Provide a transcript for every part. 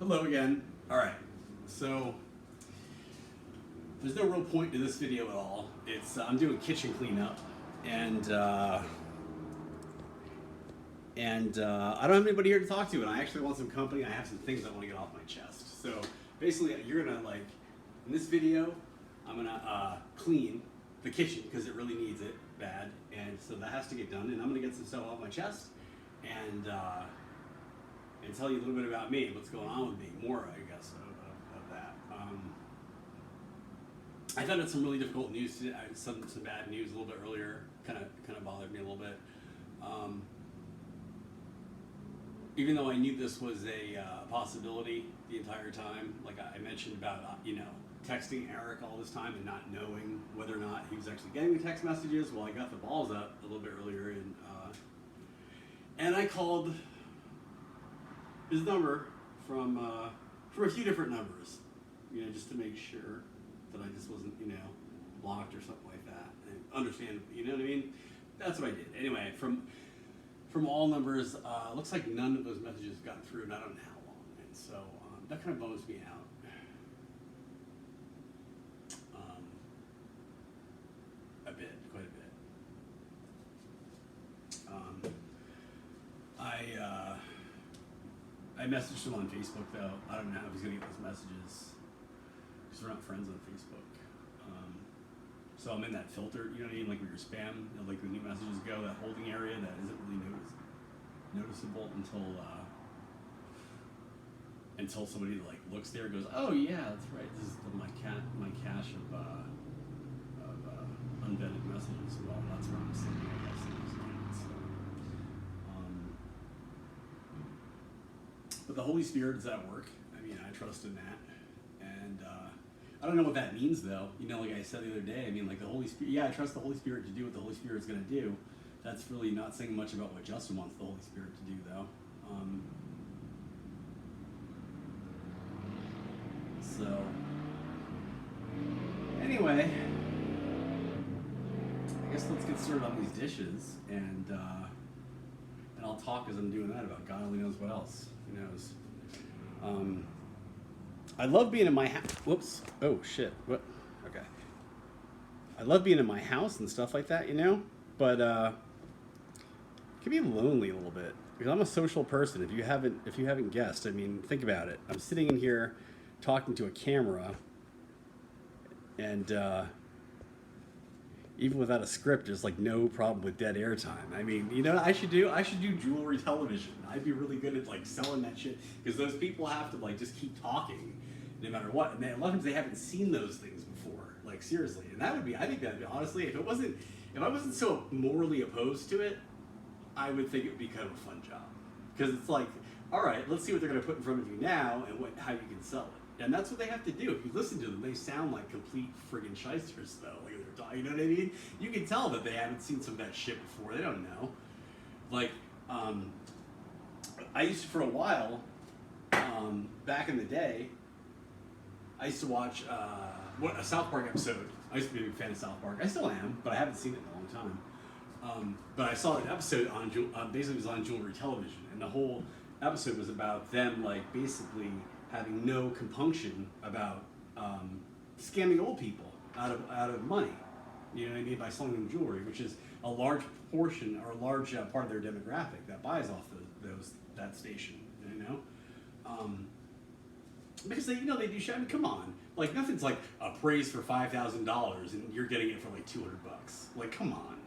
Hello again. Alright, so there's no real point to this video at all. It's I'm doing kitchen cleanup, and I don't have anybody here to talk to, and I actually want some company. I have some things I want to get off my chest. So basically, you're gonna in this video, I'm gonna clean the kitchen because it really needs it bad, and so that has to get done. And I'm gonna get some stuff off my chest, and tell you a little bit about me, what's going on with me, more I guess of that. I found out some really difficult news, some bad news a little bit earlier. Kind of bothered me a little bit. Even though I knew this was a possibility the entire time, like I mentioned about texting Eric all this time and not knowing whether or not he was actually getting the text messages. Well, I got the balls up a little bit earlier, and I called his number from a few different numbers, just to make sure that I just wasn't, blocked or something like that. And understand, you know what I mean? That's what I did. Anyway, from all numbers, looks like none of those messages got through, and I don't know how long. And so that kind of bums me out. A bit, quite a bit. I messaged him on Facebook though. I don't know how he's gonna get those messages because we're not friends on Facebook. So I'm in that filter, you know what I mean, like with your spam, like the new messages go, that holding area that isn't really noticeable until somebody looks there and goes, oh yeah, that's right. This is my cache of unvetted messages. Well, that's where I'm sending my messages. So, but the Holy Spirit is at work. I mean, I trust in that, and I don't know what that means though. Like I said the other day, I mean, like the Holy Spirit. Yeah, I trust the Holy Spirit to do what the Holy Spirit's going to do. That's really not saying much about what Justin wants the Holy Spirit to do, though. So, anyway, I guess let's get started on these dishes, and I'll talk as I'm doing that about God only knows what else. Who knows? I love being in my house. Whoops. Oh, shit. What? Okay. I love being in my house and stuff like that, but it can be lonely a little bit because I'm a social person. If you haven't guessed, I mean, think about it. I'm sitting in here talking to a camera, and even without a script, there's no problem with dead air time. I mean, I should do jewelry television. I'd be really good at selling that shit because those people have to just keep talking no matter what. And a lot of times they haven't seen those things before, seriously. And I think that'd be, honestly, if I wasn't so morally opposed to it, I would think it would be kind of a fun job. Because it's all right, let's see what they're going to put in front of you now and how you can sell it. And that's what they have to do. If you listen to them, they sound like complete friggin' shysters, though. They're talking, you know what I mean? You can tell that they haven't seen some of that shit before. They don't know. I used to, for a while, back in the day, I used to watch a South Park episode. I used to be a big fan of South Park. I still am, but I haven't seen it in a long time. But I saw an episode on basically it was on jewelry television, and the whole episode was about them basically having no compunction about scamming old people out of money. You know what I mean, by selling them jewelry, which is a large portion or a large part of their demographic that buys off that station. Because they do shit. I mean, come on, nothing's appraised for $5,000 and you're getting it for $200. Come on.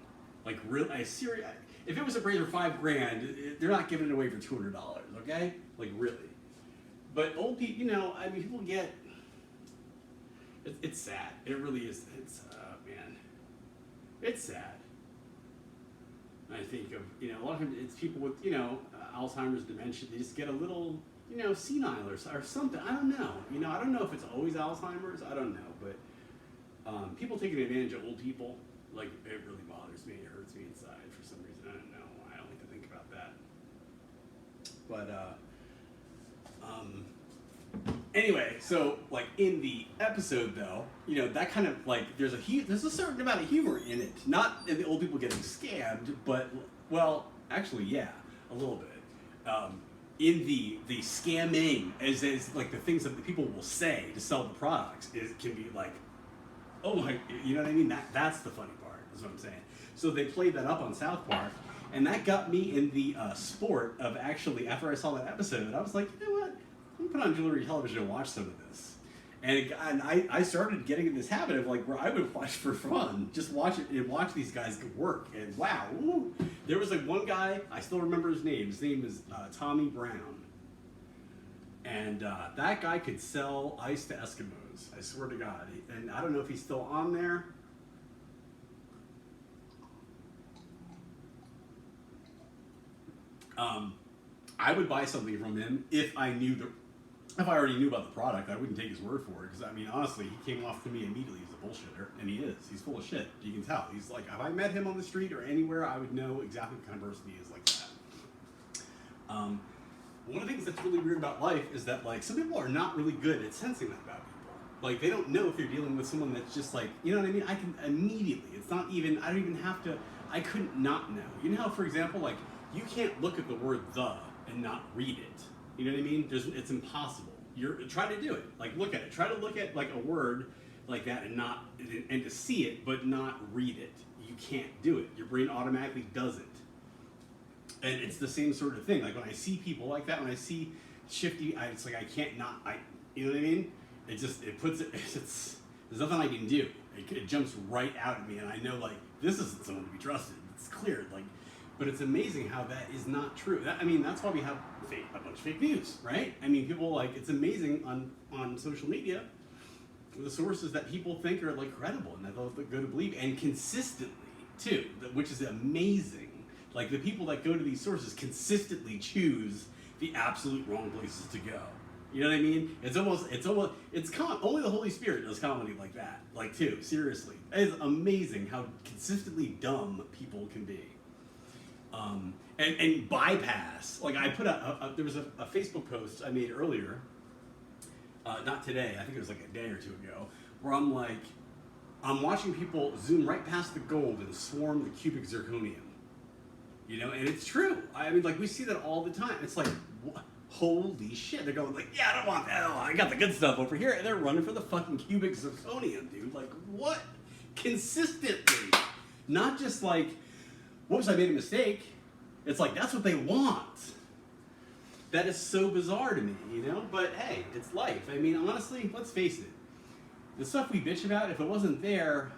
Really, if it was appraised for $5,000, they're not giving it away for $200, okay? Really. But old people, I mean, people get. It's sad. It really is. It's man, it's sad. I think of a lot of times it's people with Alzheimer's, dementia. They just get a little senile or something. I don't know. I don't know if it's always Alzheimer's. I don't know, but people taking advantage of old people. It really bothers me. It hurts me inside for some reason. I don't know why. I don't like to think about that. But anyway, so in the episode though, that kind of there's a certain amount of humor in it. Not in the old people getting scammed, but actually, yeah, a little bit. in the scamming as like the things that the people will say to sell the products can be like, oh my, you know what I mean? That's the funny part, is what I'm saying. So they played that up on South Park, and that got me in the sport of actually, after I saw that episode, I was like, you know what? Let me put on Jewelry Television and watch some of this. And I started getting in this habit of like where I would watch for fun, just watch it and watch these guys work. And wow, woo. There was like one guy, I still remember his name. His name is Tommy Brown. And that guy could sell ice to Eskimos, I swear to God. And I don't know if he's still on there. I would buy something from him if I already knew about the product. I wouldn't take his word for it, because I mean, honestly, he came off to me immediately as a bullshitter, and he is. He's full of shit. You can tell. He's like, if I met him on the street or anywhere, I would know exactly what kind of person he is like that. One of the things that's really weird about life is that like some people are not really good at sensing that about people. Like they don't know if you're dealing with someone that's just like, you know what I mean? I can immediately. It's not even. I don't even have to. I couldn't not know. You know how, for example, like you can't look at the word "the" and not read it. You know what I mean? It's impossible. Try to do it. Like look at it. Try to look at like a word like that and to see it, but not read it. You can't do it. Your brain automatically does it. And it's the same sort of thing. Like when I see people like that, when I see shifty, it's like I can't not. You know what I mean? There's nothing I can do. It jumps right out at me, and I know like this isn't someone to be trusted. It's clear. Like. But it's amazing how that is not true. That's why we have a bunch of fake news, right? I mean, people like, it's amazing on social media, the sources that people think are like credible and that they'll go to believe, and consistently too, which is amazing. Like the people that go to these sources consistently choose the absolute wrong places to go. You know what I mean? Only the Holy Spirit does comedy like that. Like too, seriously. It is amazing how consistently dumb people can be. And bypass. Like I put there was a Facebook post I made earlier, not today, I think it was like a day or two ago, where I'm watching people zoom right past the gold and swarm the cubic zirconium. You know, and it's true. I mean, like we see that all the time. It's like, holy shit. They're going like, yeah, I don't want that. Oh, I got the good stuff over here. And they're running for the fucking cubic zirconium, dude. Like, what? Consistently. Not just like, whoops, I made a mistake. It's like, that's what they want. That is so bizarre to me, you know? But hey, it's life. I mean, honestly, let's face it. The stuff we bitch about, if it wasn't there,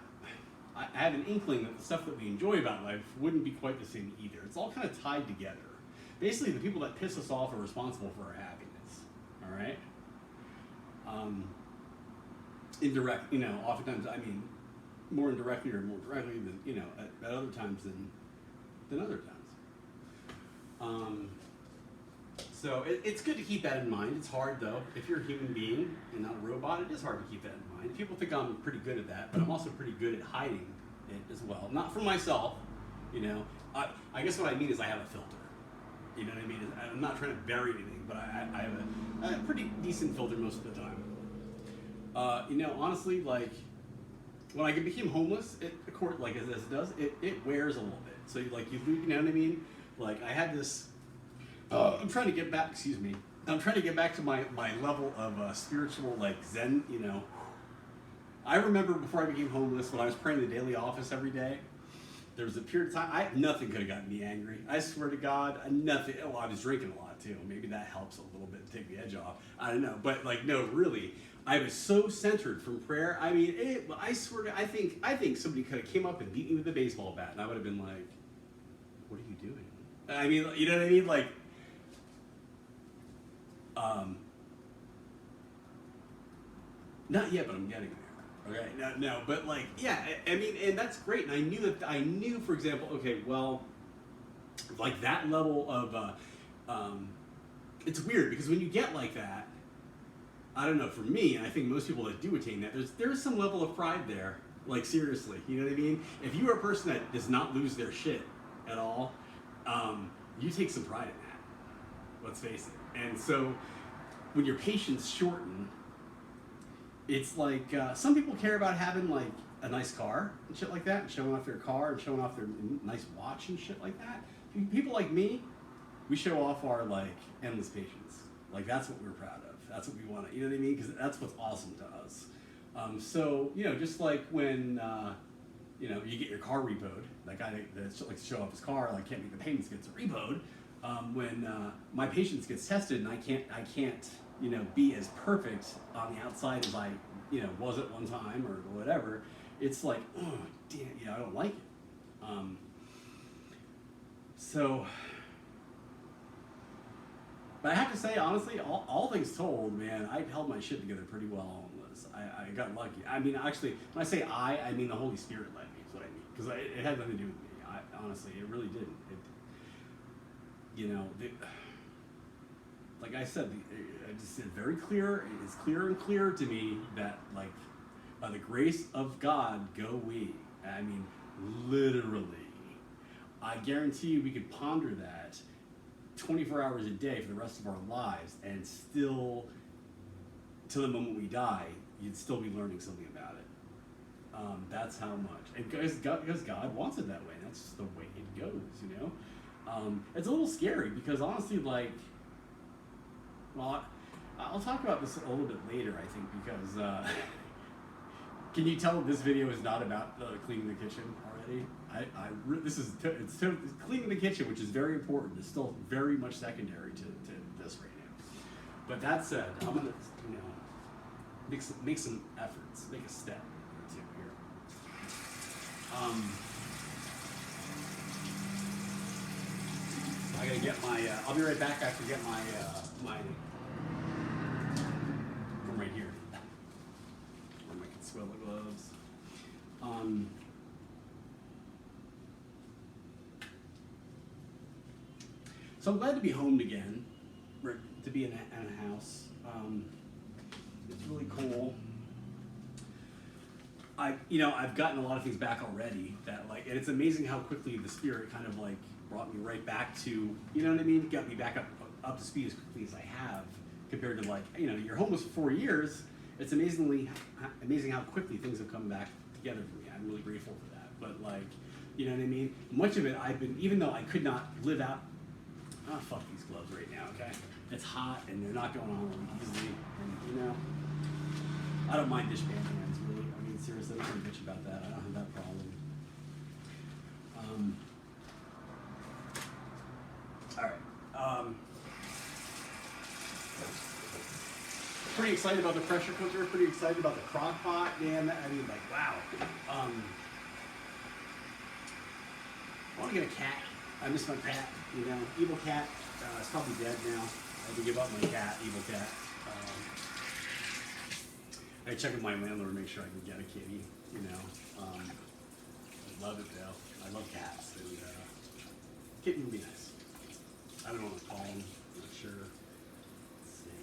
I have an inkling that the stuff that we enjoy about life wouldn't be quite the same either. It's all kind of tied together. Basically, the people that piss us off are responsible for our happiness, all right? Indirect, you know, oftentimes, I mean, more indirectly or more directly than, you know, at other times than other times. So it's good to keep that in mind. It's hard though. If you're a human being and not a robot, it is hard to keep that in mind. People think I'm pretty good at that, but I'm also pretty good at hiding it as well. Not for myself, you know. I guess what I mean is I have a filter. You know what I mean? I'm not trying to bury anything, but I have a pretty decent filter most of the time. You know, honestly, like when I became homeless, like as it does, it wears a little bit. So like you know what I mean? Like I had this. I'm trying to get back. Excuse me. I'm trying to get back to my level of spiritual like Zen. You know. I remember before I became homeless, when I was praying the daily office every day, there was a period of time nothing could have gotten me angry. I swear to God, nothing. Well, I was drinking a lot too. Maybe that helps a little bit to take the edge off. I don't know, but like no, really. I was so centered from prayer. I mean, I swear to, I think somebody could have came up and beat me with a baseball bat, and I would have been like, "What are you doing?" I mean, you know what I mean? Like, not yet, but I'm getting there. Okay, no, but like, yeah, I mean, and that's great. And I knew, for example, okay, well, like that level of, it's weird because when you get like that. I don't know, for me, and I think most people that do attain that, there's some level of pride there. Like, seriously, you know what I mean? If you are a person that does not lose their shit at all, you take some pride in that. Let's face it. And so, when your patience shorten, it's like, some people care about having, like, a nice car and shit like that, and showing off their car and showing off their nice watch and shit like that. People like me, we show off our like endless patience. Like that's what we're proud of. That's what we want to, you know what I mean? Because that's what's awesome to us. So just like when you get your car repoed, that guy that likes to show off his car, like can't make the payments, gets repoed. When my patience gets tested and I can't be as perfect on the outside as I was at one time or whatever, it's like, oh damn, I don't like it. But I have to say, honestly, all things told, man, I held my shit together pretty well on this. I got lucky. I mean, actually, when I say I mean the Holy Spirit led me, is what I mean. Because it had nothing to do with me. Honestly, it really didn't. Like I said, I just said very clear. It is clearer and clearer to me that, like, by the grace of God, go we. I mean, literally. I guarantee you we could ponder that 24 hours a day for the rest of our lives, and still, to the moment we die, you'd still be learning something about it. That's how much. And because God wants it that way. That's just the way it goes, It's a little scary because honestly, like, well, I'll talk about this a little bit later, I think, because can you tell this video is not about cleaning the kitchen already? It's cleaning the kitchen, which is very important. It's still very much secondary to this right now. But that said, I'm gonna make some efforts, make a step or two here. I gotta get my. I'll be right back after get my from right here. Or my Consuela gloves. So I'm glad to be home again, to be in a house. It's really cool. I've gotten a lot of things back already that and it's amazing how quickly the Spirit kind of like brought me right back to, you know what I mean? Got me back up to speed as quickly as I have compared to you're homeless for 4 years. It's amazing how quickly things have come back together for me. I'm really grateful for that. But you know what I mean? Much of it even though I could not live out, fuck these gloves right now, okay? It's hot and they're not going on really easily. And I don't mind dishpan hands, really. I mean, seriously, I'm not gonna bitch about that. I don't have that problem. All right. Pretty excited about the pressure cooker. Pretty excited about the crock pot, man. Wow. I want to get a cat. I miss my cat. Evil cat. It's probably dead now. I had to give up my cat, evil cat. I check with my landlord to make sure I can get a kitty. I love it though. I love cats. And kitten would be nice. I don't know what to call them. I'm not sure. Let's see.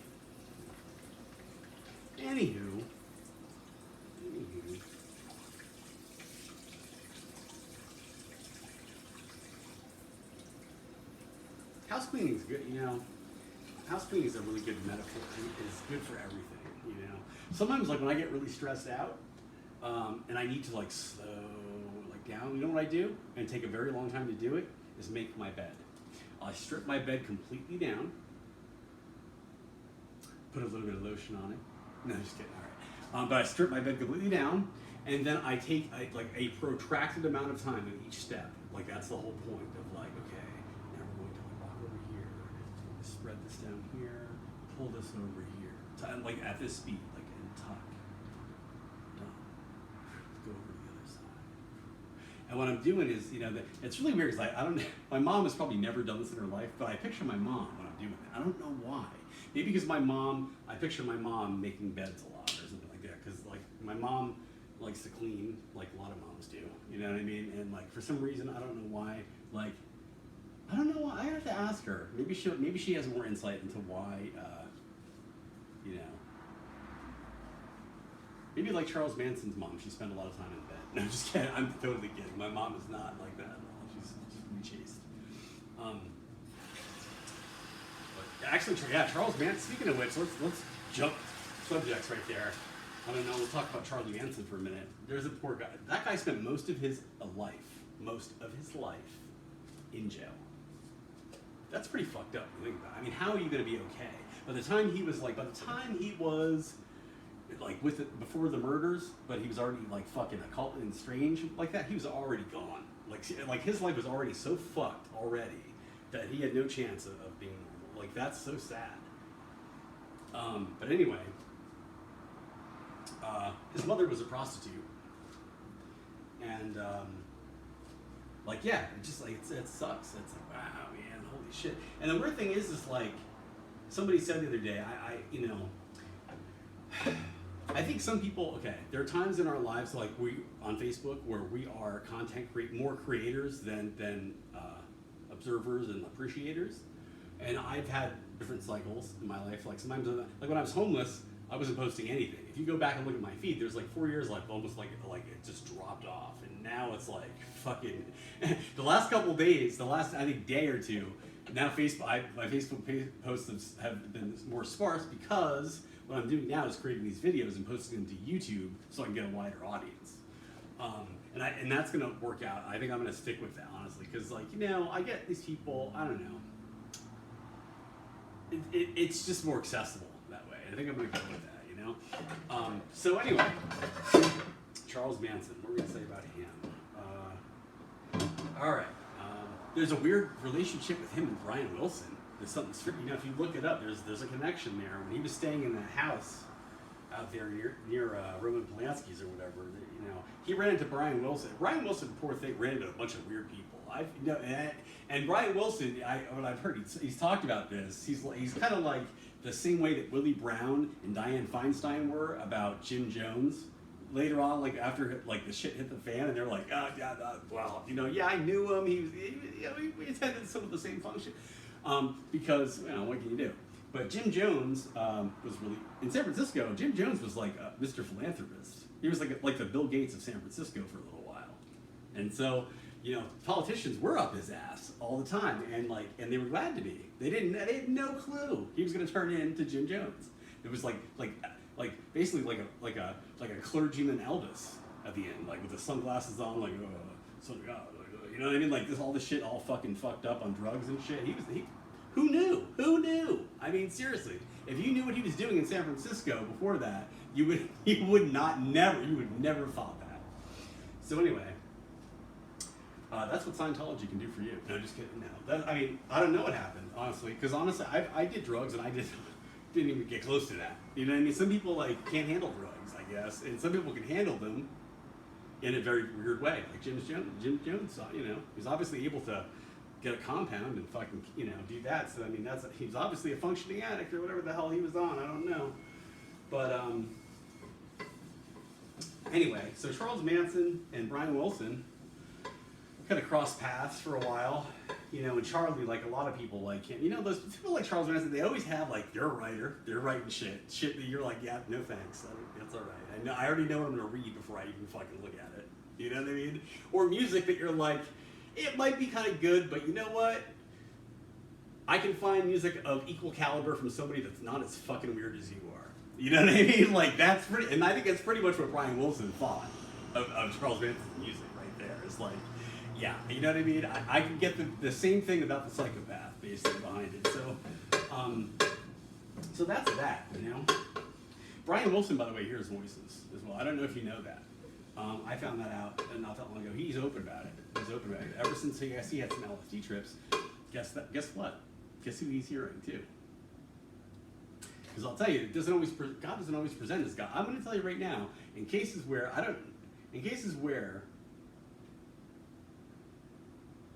Anywho. House cleaning is good, House cleaning is a really good metaphor. It's good for everything, Sometimes, when I get really stressed out, and I need to slow down, you know what I do? And take a very long time to do it, is make my bed. I strip my bed completely down, put a little bit of lotion on it. No, just kidding, all right. But I strip my bed completely down, and then I take a protracted amount of time in each step. That's the whole point of okay, now we're going to walk over here, spread this down here, pull this over here, at this speed, and tuck, done, go over to the other side. And what I'm doing is, it's really weird because I don't. My mom has probably never done this in her life, but I picture my mom when I'm doing it. I don't know why. Maybe because I picture my mom making beds a lot or something like that. Because my mom likes to clean, like a lot of moms do. You know what I mean? And for some reason, I don't know why. I don't know why. I have to ask her. Maybe she has more insight into why. Maybe like Charles Manson's mom, she spent a lot of time in bed. No, I'm just kidding. I'm totally kidding. My mom is not like that at all. She's pretty chaste. But actually, Charles Manson. Speaking of which, let's jump subjects right there. I don't know. We'll talk about Charlie Manson for a minute. There's a poor guy. That guy spent most of his life in jail That's pretty fucked up. When you think about it. I mean, how are you going to be okay? By the time he was like with it before the murders, but he was already like fucking occult and strange like that. He was already gone. Like his life was already so fucked already that he had no chance of being normal. Like that's so sad. But anyway, his mother was a prostitute, and like yeah, it just like it sucks. It's like wow, man, holy shit. And the weird thing is like somebody said the other day, I think some people, okay, there are times in our lives like we on Facebook where we are more creators than observers and appreciators. And I've had different cycles in my life. Like sometimes, like when I was homeless, I wasn't posting anything. If you go back and look at my feed, there's like 4 years, like almost like it just dropped off. And now it's like fucking, the last couple of days, the last I think day or two, now my Facebook posts have been more sparse because what I'm doing now is creating these videos and posting them to YouTube so I can get a wider audience. And that's gonna work out. I think I'm gonna stick with that honestly, because like I get these people. I don't know. It's just more accessible that way. I think I'm gonna go with that. So anyway, Charles Manson. What are we gonna say about him? All right. There's a weird relationship with him and Brian Wilson. There's something, if you look it up, there's a connection there. When he was staying in that house out there near Roman Polanski's or whatever, he ran into Brian Wilson. Brian Wilson, poor thing, ran into a bunch of weird people. And Brian Wilson, what I've heard, he's talked about this. He's kind of like the same way that Willie Brown and Dianne Feinstein were about Jim Jones. Later on, like after like the shit hit the fan, and they're like, well, I knew him. We attended some of the same function. Because what can you do? But Jim Jones was really in San Francisco. Jim Jones was like Mr. Philanthropist. He was like the Bill Gates of San Francisco for a little while, and so politicians were up his ass all the time, and they were glad to be. They had no clue he was going to turn into Jim Jones. It was like basically like a clergyman Elvis at the end, like with the sunglasses on, like you know what I mean? Like all this shit all fucking fucked up on drugs and shit. Who knew? Who knew? I mean, seriously, if you knew what he was doing in San Francisco before that, you would never thought that. So anyway, that's what Scientology can do for you. No, just kidding. No, I don't know what happened, honestly, because I did drugs and I didn't even get close to that. You know what I mean? Some people can't handle drugs, I guess, and some people can handle them in a very weird way, like Jim Jones. He's obviously able to get a compound and fucking do that. So he's obviously a functioning addict or whatever the hell he was on. I don't know, but anyway, so Charles Manson and Brian Wilson kind of crossed paths for a while, and Charlie, like a lot of people like him, those people like Charles Manson, they always have like, they're a writer, they're writing shit that you're like, yeah, no thanks, that's all right. I already know what I'm gonna read before I even fucking look at it. You know what I mean? Or music that you're like, it might be kind of good, but you know what? I can find music of equal caliber from somebody that's not as fucking weird as you are. You know what I mean? Like that's pretty, and I think that's pretty much what Brian Wilson thought of Charles Manson's music right there. It's like, yeah, you know what I mean? I can get the same thing about the psychopath basically behind it. So that's that, Brian Wilson, by the way, hears voices as well. I don't know if you know that. I found that out not that long ago. He's open about it. Ever since he had some LSD trips, guess what? Guess who he's hearing too? Because I'll tell you, God doesn't always present as God. I'm going to tell you right now, in cases where,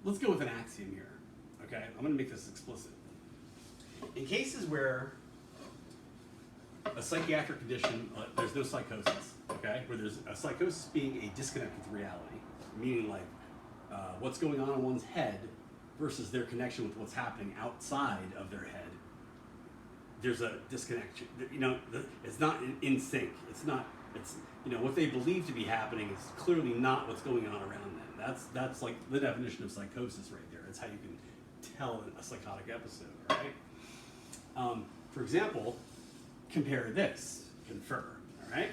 let's go with an axiom here, okay? I'm going to make this explicit. In cases where a psychiatric condition, there's no psychosis, okay? Where there's a psychosis being a disconnect with reality, meaning like what's going on in one's head versus their connection with what's happening outside of their head. There's a disconnection. It's not in sync. It's what they believe to be happening is clearly not what's going on around them. That's like the definition of psychosis right there. That's how you can tell a psychotic episode, right? For example, confer, all right?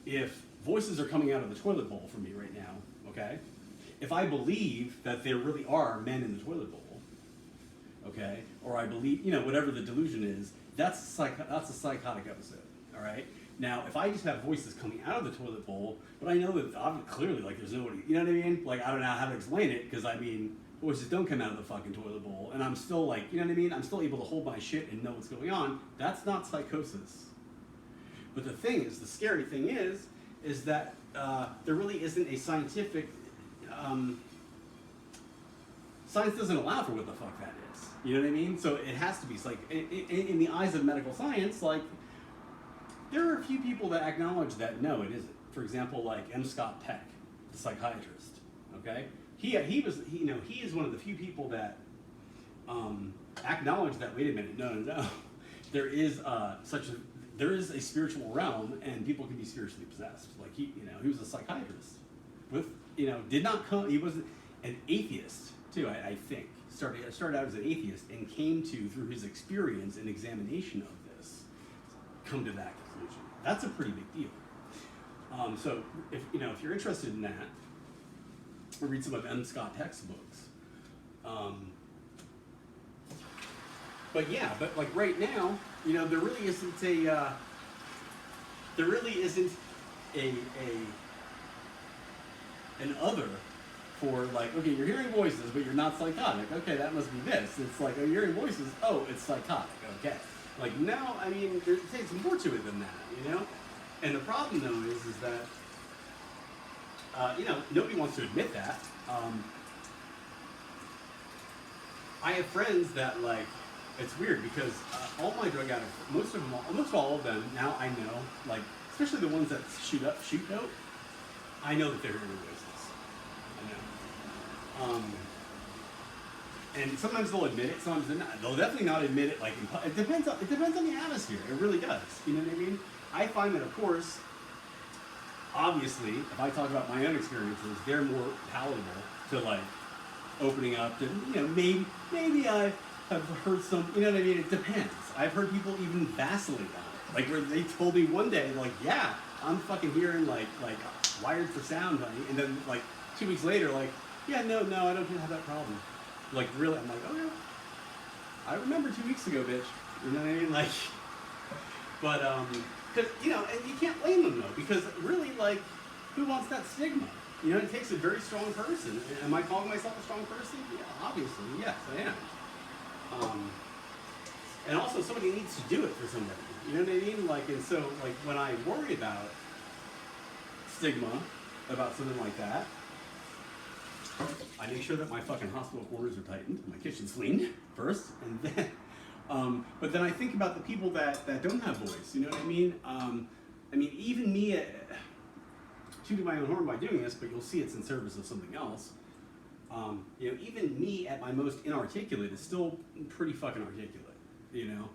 If voices are coming out of the toilet bowl for me right now, okay? if I believe that there really are men in the toilet bowl, okay, or I believe, whatever the delusion is, that's a psychotic episode, all right? Now, if I just have voices coming out of the toilet bowl, but I know that clearly, like, there's nobody, you know what I mean? Like, I don't know how to explain it, because, I mean, voices don't come out of the fucking toilet bowl, and I'm still, like, you know what I mean? I'm still able to hold my shit and know what's going on. That's not psychosis. But the thing is, the scary thing is that there really isn't a scientific, science doesn't allow for what the fuck that is. You know what I mean? So it has to be, like, in the eyes of medical science, like, there are a few people that acknowledge that no, it isn't. For example, like M. Scott Peck, the psychiatrist. Okay, he is one of the few people that acknowledge that. Wait a minute, no. There is a spiritual realm, and people can be spiritually possessed. Like he was a psychiatrist. Did not come. He was an atheist too. I think started out as an atheist and came to, through his experience and examination of this, come to that conclusion. That's a pretty big deal. So if you're interested in that, read some of M. Scott Peck's books. But like right now, there really isn't an other for, like, okay, you're hearing voices, but you're not psychotic. Okay, that must be this. It's like, oh, you're hearing voices. Oh, it's psychotic. Okay. Like, no, I mean, it takes more to it than that, And the problem, though, is that, nobody wants to admit that. I have friends that, like, it's weird because all my drug addicts, almost all of them, now I know, like, especially the ones that shoot dope, I know that they're hearing voices. I know. And sometimes they'll admit it, sometimes they're not. They'll definitely not admit it. Like, it depends on the atmosphere. It really does. You know what I mean? I find that, of course, obviously, if I talk about my own experiences, they're more palatable to, like, opening up to, maybe I have heard some, you know what I mean? It depends. I've heard people even vacillate on it. Like, where they told me one day, like, yeah, I'm fucking hearing, like Wired for Sound, honey. And then, like, 2 weeks later, like, yeah, no, I don't have that problem. Like, really, I'm like, oh, yeah. I remember 2 weeks ago, bitch. You know what I mean? Like, but, because, and you can't blame them, though, because really, like, who wants that stigma? It takes a very strong person. Am I calling myself a strong person? Yeah, obviously, yes, I am. And also, somebody needs to do it for somebody. You know what I mean? Like, and so, like, when I worry about stigma, about something like that, I make sure that my fucking hospital quarters are tightened, my kitchen's cleaned first, and then, but then I think about the people that don't have voice. You know what I mean? Even me, tooting my own horn by doing this, but you'll see it's in service of something else. Even me at my most inarticulate is still pretty fucking articulate. You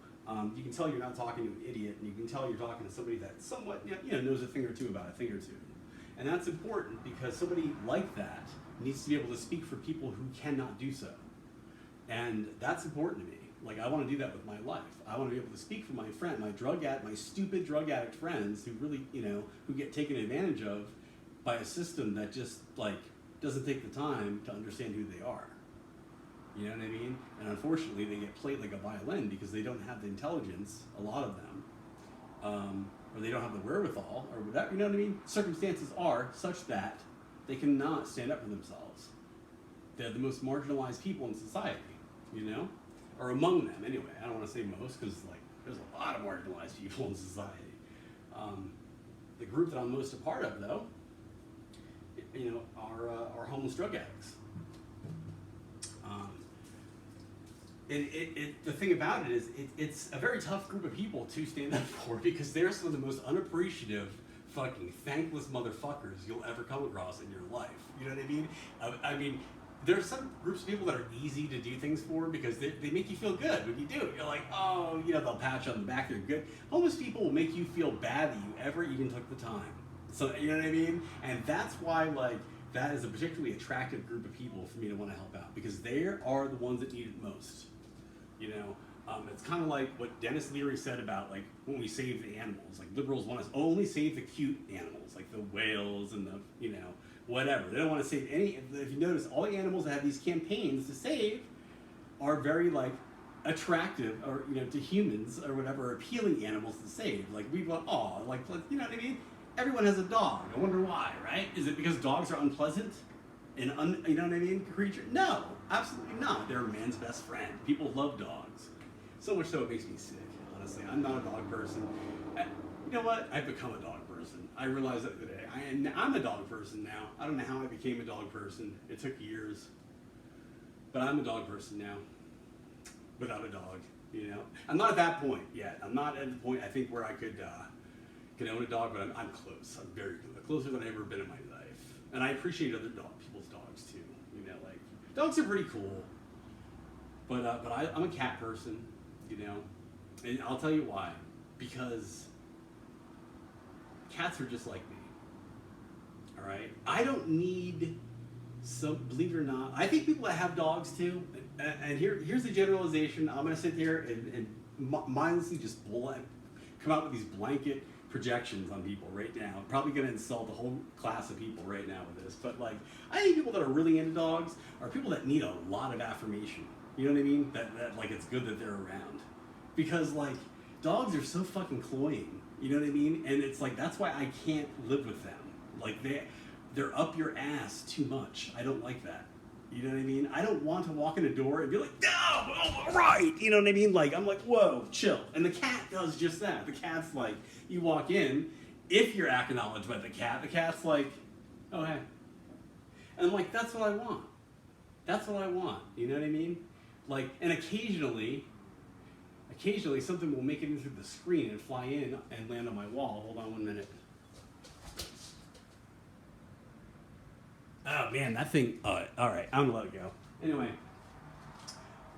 can tell you're not talking to an idiot, and you can tell you're talking to somebody that somewhat, knows a thing or two about a thing or two. And that's important because somebody like that needs to be able to speak for people who cannot do so. And that's important to me. Like, I want to do that with my life. I want to be able to speak for my friend, my stupid drug addict friends who really, who get taken advantage of by a system that just, like, doesn't take the time to understand who they are. You know what I mean? And unfortunately, they get played like a violin because they don't have the intelligence, a lot of them, or they don't have the wherewithal, or whatever, you know what I mean? Circumstances are such that they cannot stand up for themselves. They're the most marginalized people in society, or among them anyway. I don't want to say most because, like, there's a lot of marginalized people in society. The group that I'm most a part of, though, are homeless drug addicts. The thing about it is, it's a very tough group of people to stand up for because they're some of the most unappreciative, fucking thankless motherfuckers you'll ever come across in your life. You know what I mean? There's some groups of people that are easy to do things for because they make you feel good when you do it. You're like, oh, they'll pat you on the back, they're good. Homeless people will make you feel bad that you ever even took the time. So, you know what I mean? And that's why, like, that is a particularly attractive group of people for me to want to help out because they are the ones that need it most. It's kind of like what Dennis Leary said about, like, when we save the animals. Like, liberals want us only save the cute animals, like the whales and the, whatever. They don't want to save any. If you notice, all the animals that have these campaigns to save are very like attractive, or to humans or whatever, appealing animals to save. Like we want, you know what I mean? Everyone has a dog. I wonder why, right? Is it because dogs are unpleasant and you know what I mean? Creature? No, absolutely not. They're man's best friend. People love dogs. So much so it makes me sick. Honestly, I'm not a dog person. You know what? I've become a dog person. I realized that today. I'm a dog person now. I don't know how I became a dog person. It took years, but I'm a dog person now. Without a dog, I'm not at that point yet. I'm not at the point I think where I could own a dog, but I'm close. I'm very closer than I've ever been in my life, and I appreciate other people's dogs too. Like dogs are pretty cool, but I'm a cat person, and I'll tell you why. Because cats are just like me. All right, I don't need. So believe it or not, I think people that have dogs too, and here's the generalization. I'm gonna sit there and mindlessly just come out with these blanket projections on people right now. I'm probably gonna insult a whole class of people right now with this, but like I think people that are really into dogs are people that need a lot of affirmation. You know what I mean? That like it's good that they're around, because like dogs are so fucking cloying. You know what I mean? And it's like that's why I can't live with them. Like they're up your ass too much. I don't like that. You know what I mean? I don't want to walk in a door and be like, no, all right. You know what I mean? Like, I'm like, whoa, chill. And the cat does just that. The cat's like, you walk in, if you're acknowledged by the cat's like, oh, hey. And I'm like, that's what I want. That's what I want. You know what I mean? Like, and occasionally something will make it in through the screen and fly in and land on my wall. Hold on 1 minute. Oh man, that thing. All right, I'm gonna let it go. Anyway,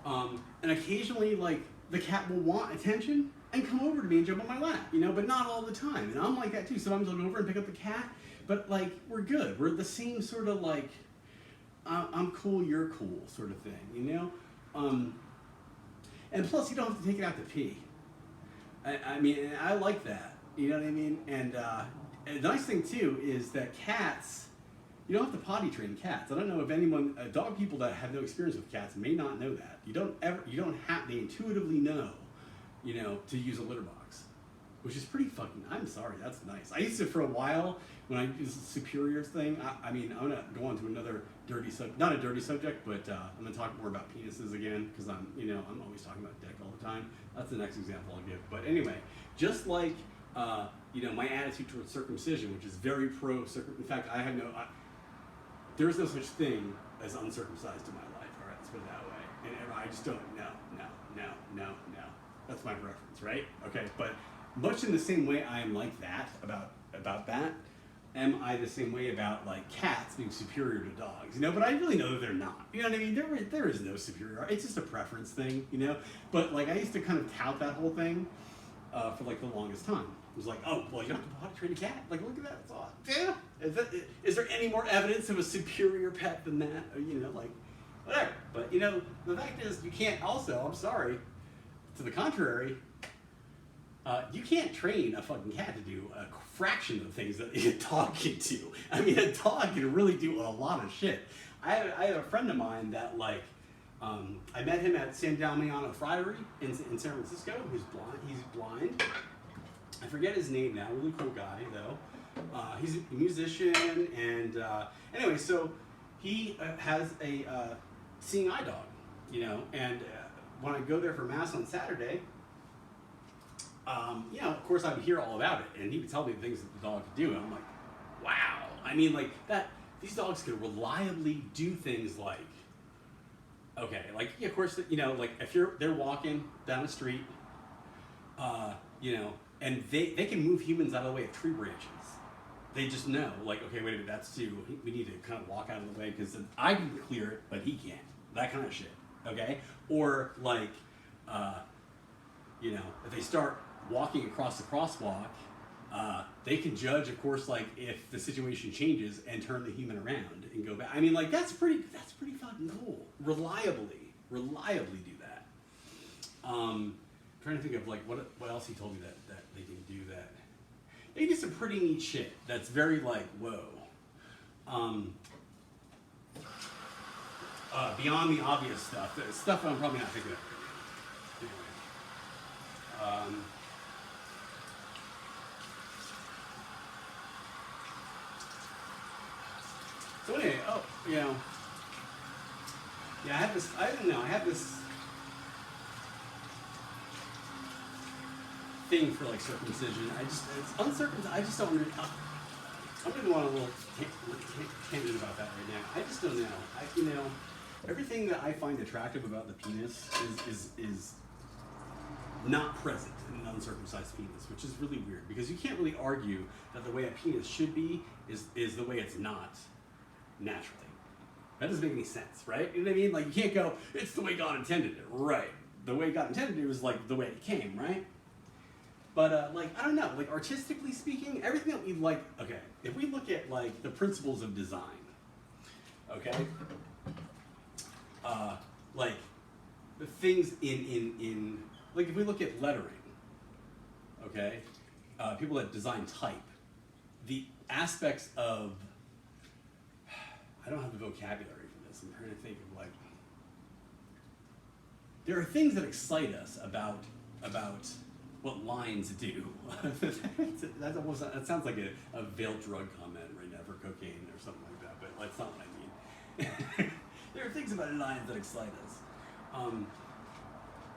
and occasionally, like the cat will want attention and come over to me and jump on my lap, but not all the time. And I'm like that too. Sometimes I'll go over and pick up the cat, but like we're good. We're the same sort of like I'm cool, you're cool sort of thing, And plus, you don't have to take it out to pee. I mean, I like that. You know what I mean? And the nice thing too is that cats. You don't have to potty train cats. I don't know if anyone, dog people that have no experience with cats may not know that. They intuitively know, to use a litter box, which is pretty fucking, I'm sorry, that's nice. I used to, for a while, when I used the Superiors thing, I'm gonna go on to another not a dirty subject, but I'm gonna talk more about penises again, because I'm always talking about dick all the time. That's the next example I'll give. But anyway, just like, my attitude towards circumcision, which is very pro-circumcision. In fact, there is no such thing as uncircumcised in my life. All right, let's put it that way. And I just don't. No. That's my preference, right? Okay, but much in the same way I am like that about that, am I the same way about like cats being superior to dogs? But I really know that they're not. You know what I mean? There is no superior. It's just a preference thing, But like I used to kind of tout that whole thing for like the longest time. It was like, oh, well, you don't have to potty train a cat. Like, look at that. It's all, yeah. Is there any more evidence of a superior pet than that? Or, like, whatever. But, the fact is, you can't also, I'm sorry, to the contrary, you can't train a fucking cat to do a fraction of the things that a dog can do. I mean, a dog can really do a lot of shit. I have a friend of mine that, like, I met him at San Damiano Friary in San Francisco. He's blind. I forget his name now. Really cool guy, though. He's a musician, and anyway, so he has a seeing eye dog, and when I go there for Mass on Saturday, of course I would hear all about it, and he would tell me the things that the dog could do, and I'm like, wow. I mean, like, these dogs could reliably do things like, okay, like, yeah, of course, like, if they're walking down the street, and they can move humans out of the way of tree branches. They just know, like, okay, wait a minute, that's too, we need to kind of walk out of the way because I can clear it, but he can't. That kind of shit, okay? Or, like, if they start walking across the crosswalk, they can judge, of course, like, if the situation changes and turn the human around and go back. I mean, like, that's pretty fucking cool. Reliably do that. I'm trying to think of, like, what else he told me that they can do that. They do some pretty neat shit that's very, like, whoa. um, beyond the obvious stuff, stuff I'm probably not thinking of right now. Anyway. So anyway, yeah, I have this thing for like circumcision. It's uncircumcised. I just don't really, I'm going to want a little tangent about that right now. I just don't know. Everything that I find attractive about the penis is not present in an uncircumcised penis, which is really weird because you can't really argue that the way a penis should be is the way it's not naturally. That doesn't make any sense, right? You know what I mean? Like, you can't go, it's the way God intended it. Right. The way God intended it was like the way it came, right? But like, I don't know, like artistically speaking, everything that we like, okay, if we look at like the principles of design, okay, like the things in like if we look at lettering, okay, people that design type, the aspects of, I don't have the vocabulary for this, I'm trying to think of like, there are things that excite us about what lines do. That sounds like a veiled drug comment right now for cocaine or something like that, but that's not what I mean. There are things about lines that excite us.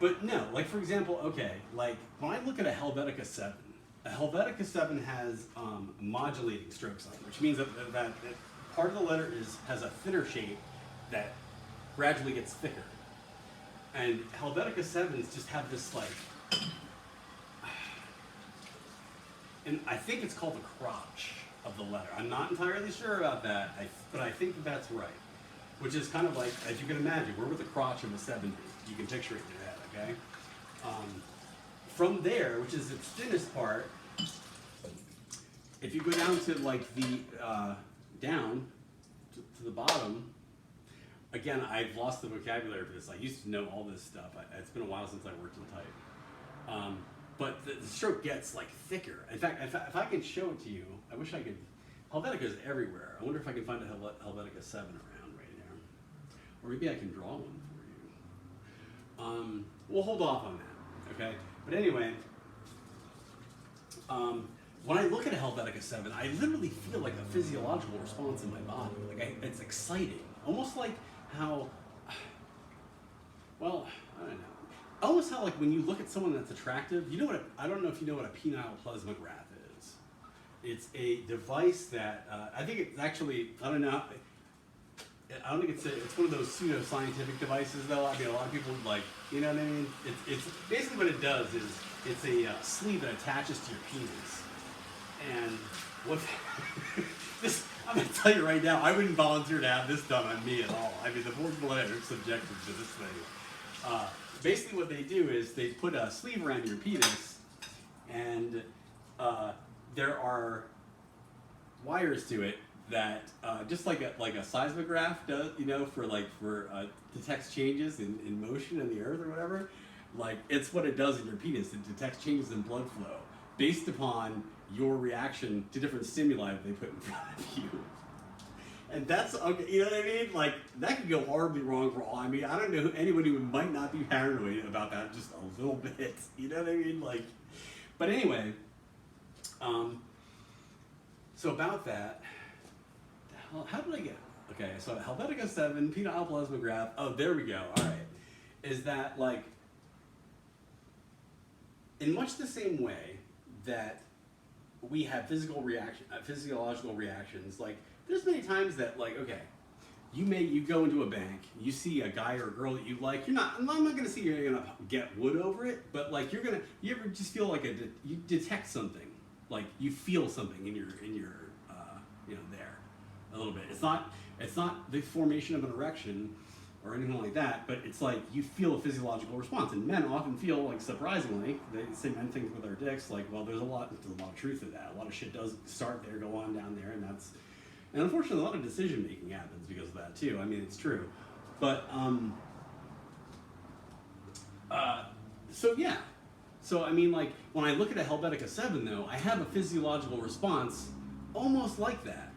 But no, like for example, okay, like when I look at a Helvetica 7, a Helvetica 7 has modulating strokes on it, which means that part of the letter has a thinner shape that gradually gets thicker. And Helvetica 7s just have this like, and I think it's called the crotch of the letter. I'm not entirely sure about that, but I think that's right. Which is kind of like, as you can imagine, where would the crotch of a 7 be? You can picture it in your head, okay? From there, which is its thinnest part, if you go down to like the, down to the bottom, again, I've lost the vocabulary for this. I used to know all this stuff. It's been a while since I worked in type. But the stroke gets like thicker. In fact, if I could show it to you, I wish I could. Helvetica is everywhere. I wonder if I can find a Helvetica 7 around right now. Or maybe I can draw one for you. We'll hold off on that, okay? But anyway, when I look at a Helvetica 7, I literally feel like a physiological response in my body. Like it's exciting. Almost like how, well, I don't know. Almost how like when you look at someone that's attractive, I don't know if you know what a penile plasmograph is. It's a device that, I think it's actually, I don't think it's one of those pseudo-scientific devices though. I mean, a lot of people like, you know what I mean? It's basically what it does is, it's a sleeve that attaches to your penis. And what, this, I'm gonna tell you right now, I wouldn't volunteer to have this done on me at all. I mean, the poor people that are subjected to this thing. Basically what they do is they put a sleeve around your penis, and there are wires to it that just like a seismograph does, for detects changes in motion in the earth or whatever. Like, it's what it does in your penis. It detects changes in blood flow based upon your reaction to different stimuli that they put in front of you. And that's, okay, you know what I mean? Like, that could go horribly wrong for all. I mean, I don't know anybody who might not be paranoid about that just a little bit. You know what I mean? Like, but anyway, so about that, how did I get? Okay, so Helvetica 7, penile plasmograph. Oh, there we go. All right. Is that like, in much the same way that we have physiological reactions, like, there's many times that, like, okay, you go into a bank, you see a guy or a girl that you like, I'm not gonna say you're gonna get wood over it, but like you ever just feel like you detect something, like you feel something in your there a little bit. It's not the formation of an erection or anything like that, but it's like you feel a physiological response. And men often feel, like, surprisingly, they say men think with their dicks, like, well, there's a lot of truth to that. A lot of shit does start there, go on down there, and unfortunately a lot of decision making happens because of that too. I mean, it's true. But so yeah. So I mean, like, when I look at a Helvetica 7 though, I have a physiological response almost like that.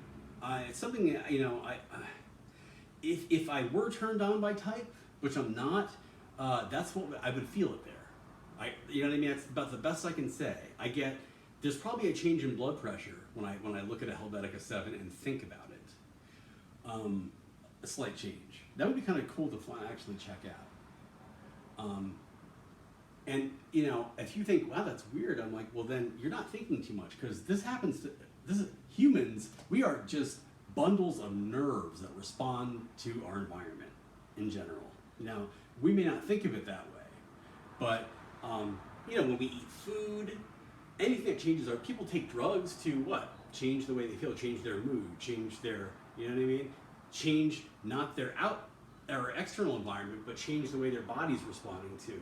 It's something that, if I were turned on by type, which I'm not, that's what I would feel it there. You know what I mean? That's about the best I can say. There's probably a change in blood pressure when I look at a Helvetica 7 and think about it. A slight change. That would be kind of cool to actually check out. And if you think, wow, that's weird, I'm like, well, then you're not thinking too much, because this is humans. We are just bundles of nerves that respond to our environment in general. Now, we may not think of it that way, but when we eat food, anything that changes people take drugs to what? Change the way they feel, change their mood, change their, you know what I mean? Change not their external environment, but change the way their body's responding to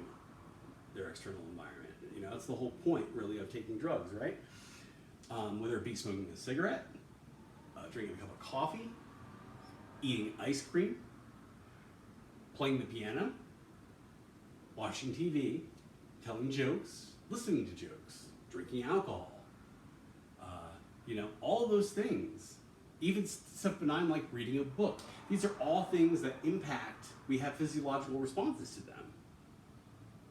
their external environment. That's the whole point, really, of taking drugs, right? Whether it be smoking a cigarette, drinking a cup of coffee, eating ice cream, playing the piano, watching TV, telling jokes, listening to jokes, drinking alcohol, all those things. Even stuff benign like reading a book. These are all things that impact, we have physiological responses to them.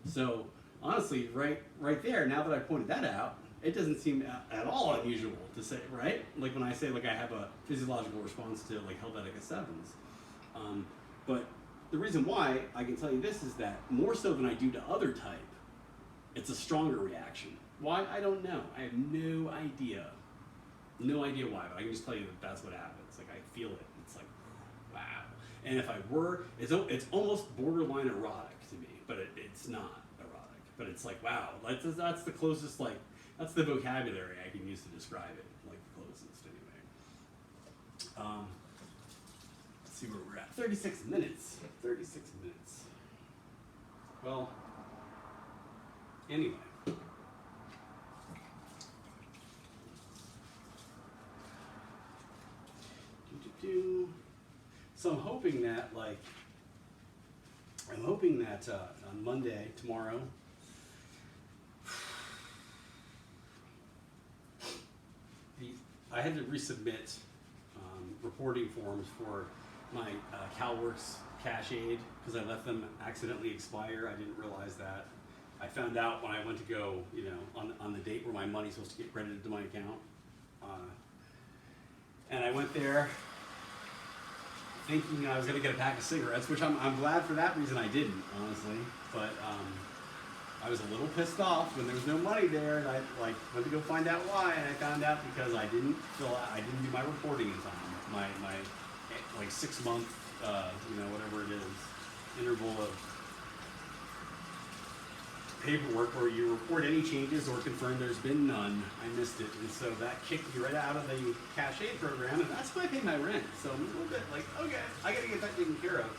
So honestly, right there, now that I pointed that out, it doesn't seem at all unusual to say, right? Like when I say I have a physiological response to Helvetica 7s. But the reason why I can tell you this is that more so than I do to other type, it's a stronger reaction. Why? I don't know. I have no idea. No idea why, but I can just tell you that that's what happens. I feel it. It's like, wow. And if I were, it's almost borderline erotic to me, but it's not erotic. But it's like, wow, that's the closest, that's the vocabulary I can use to describe it, the closest anyway. Let's see where we're at. 36 minutes. 36 minutes. Well, anyway. So I'm hoping that on Monday, tomorrow, I had to resubmit reporting forms for my CalWorks cash aid because I let them accidentally expire. I didn't realize that. I found out when I went to go, on the date where my money's supposed to get credited to my account. And I went there thinking I was going to get a pack of cigarettes, which I'm glad for that reason I didn't, honestly. But I was a little pissed off when there was no money there, and I went to go find out why, and I found out because I didn't do my reporting in time. My 6 month, whatever it is, interval of paperwork where you report any changes or confirm there's been none. I missed it, and so that kicked me right out of the cash aid program, and that's why I pay my rent. So I'm a little bit okay, I gotta get that taken care of.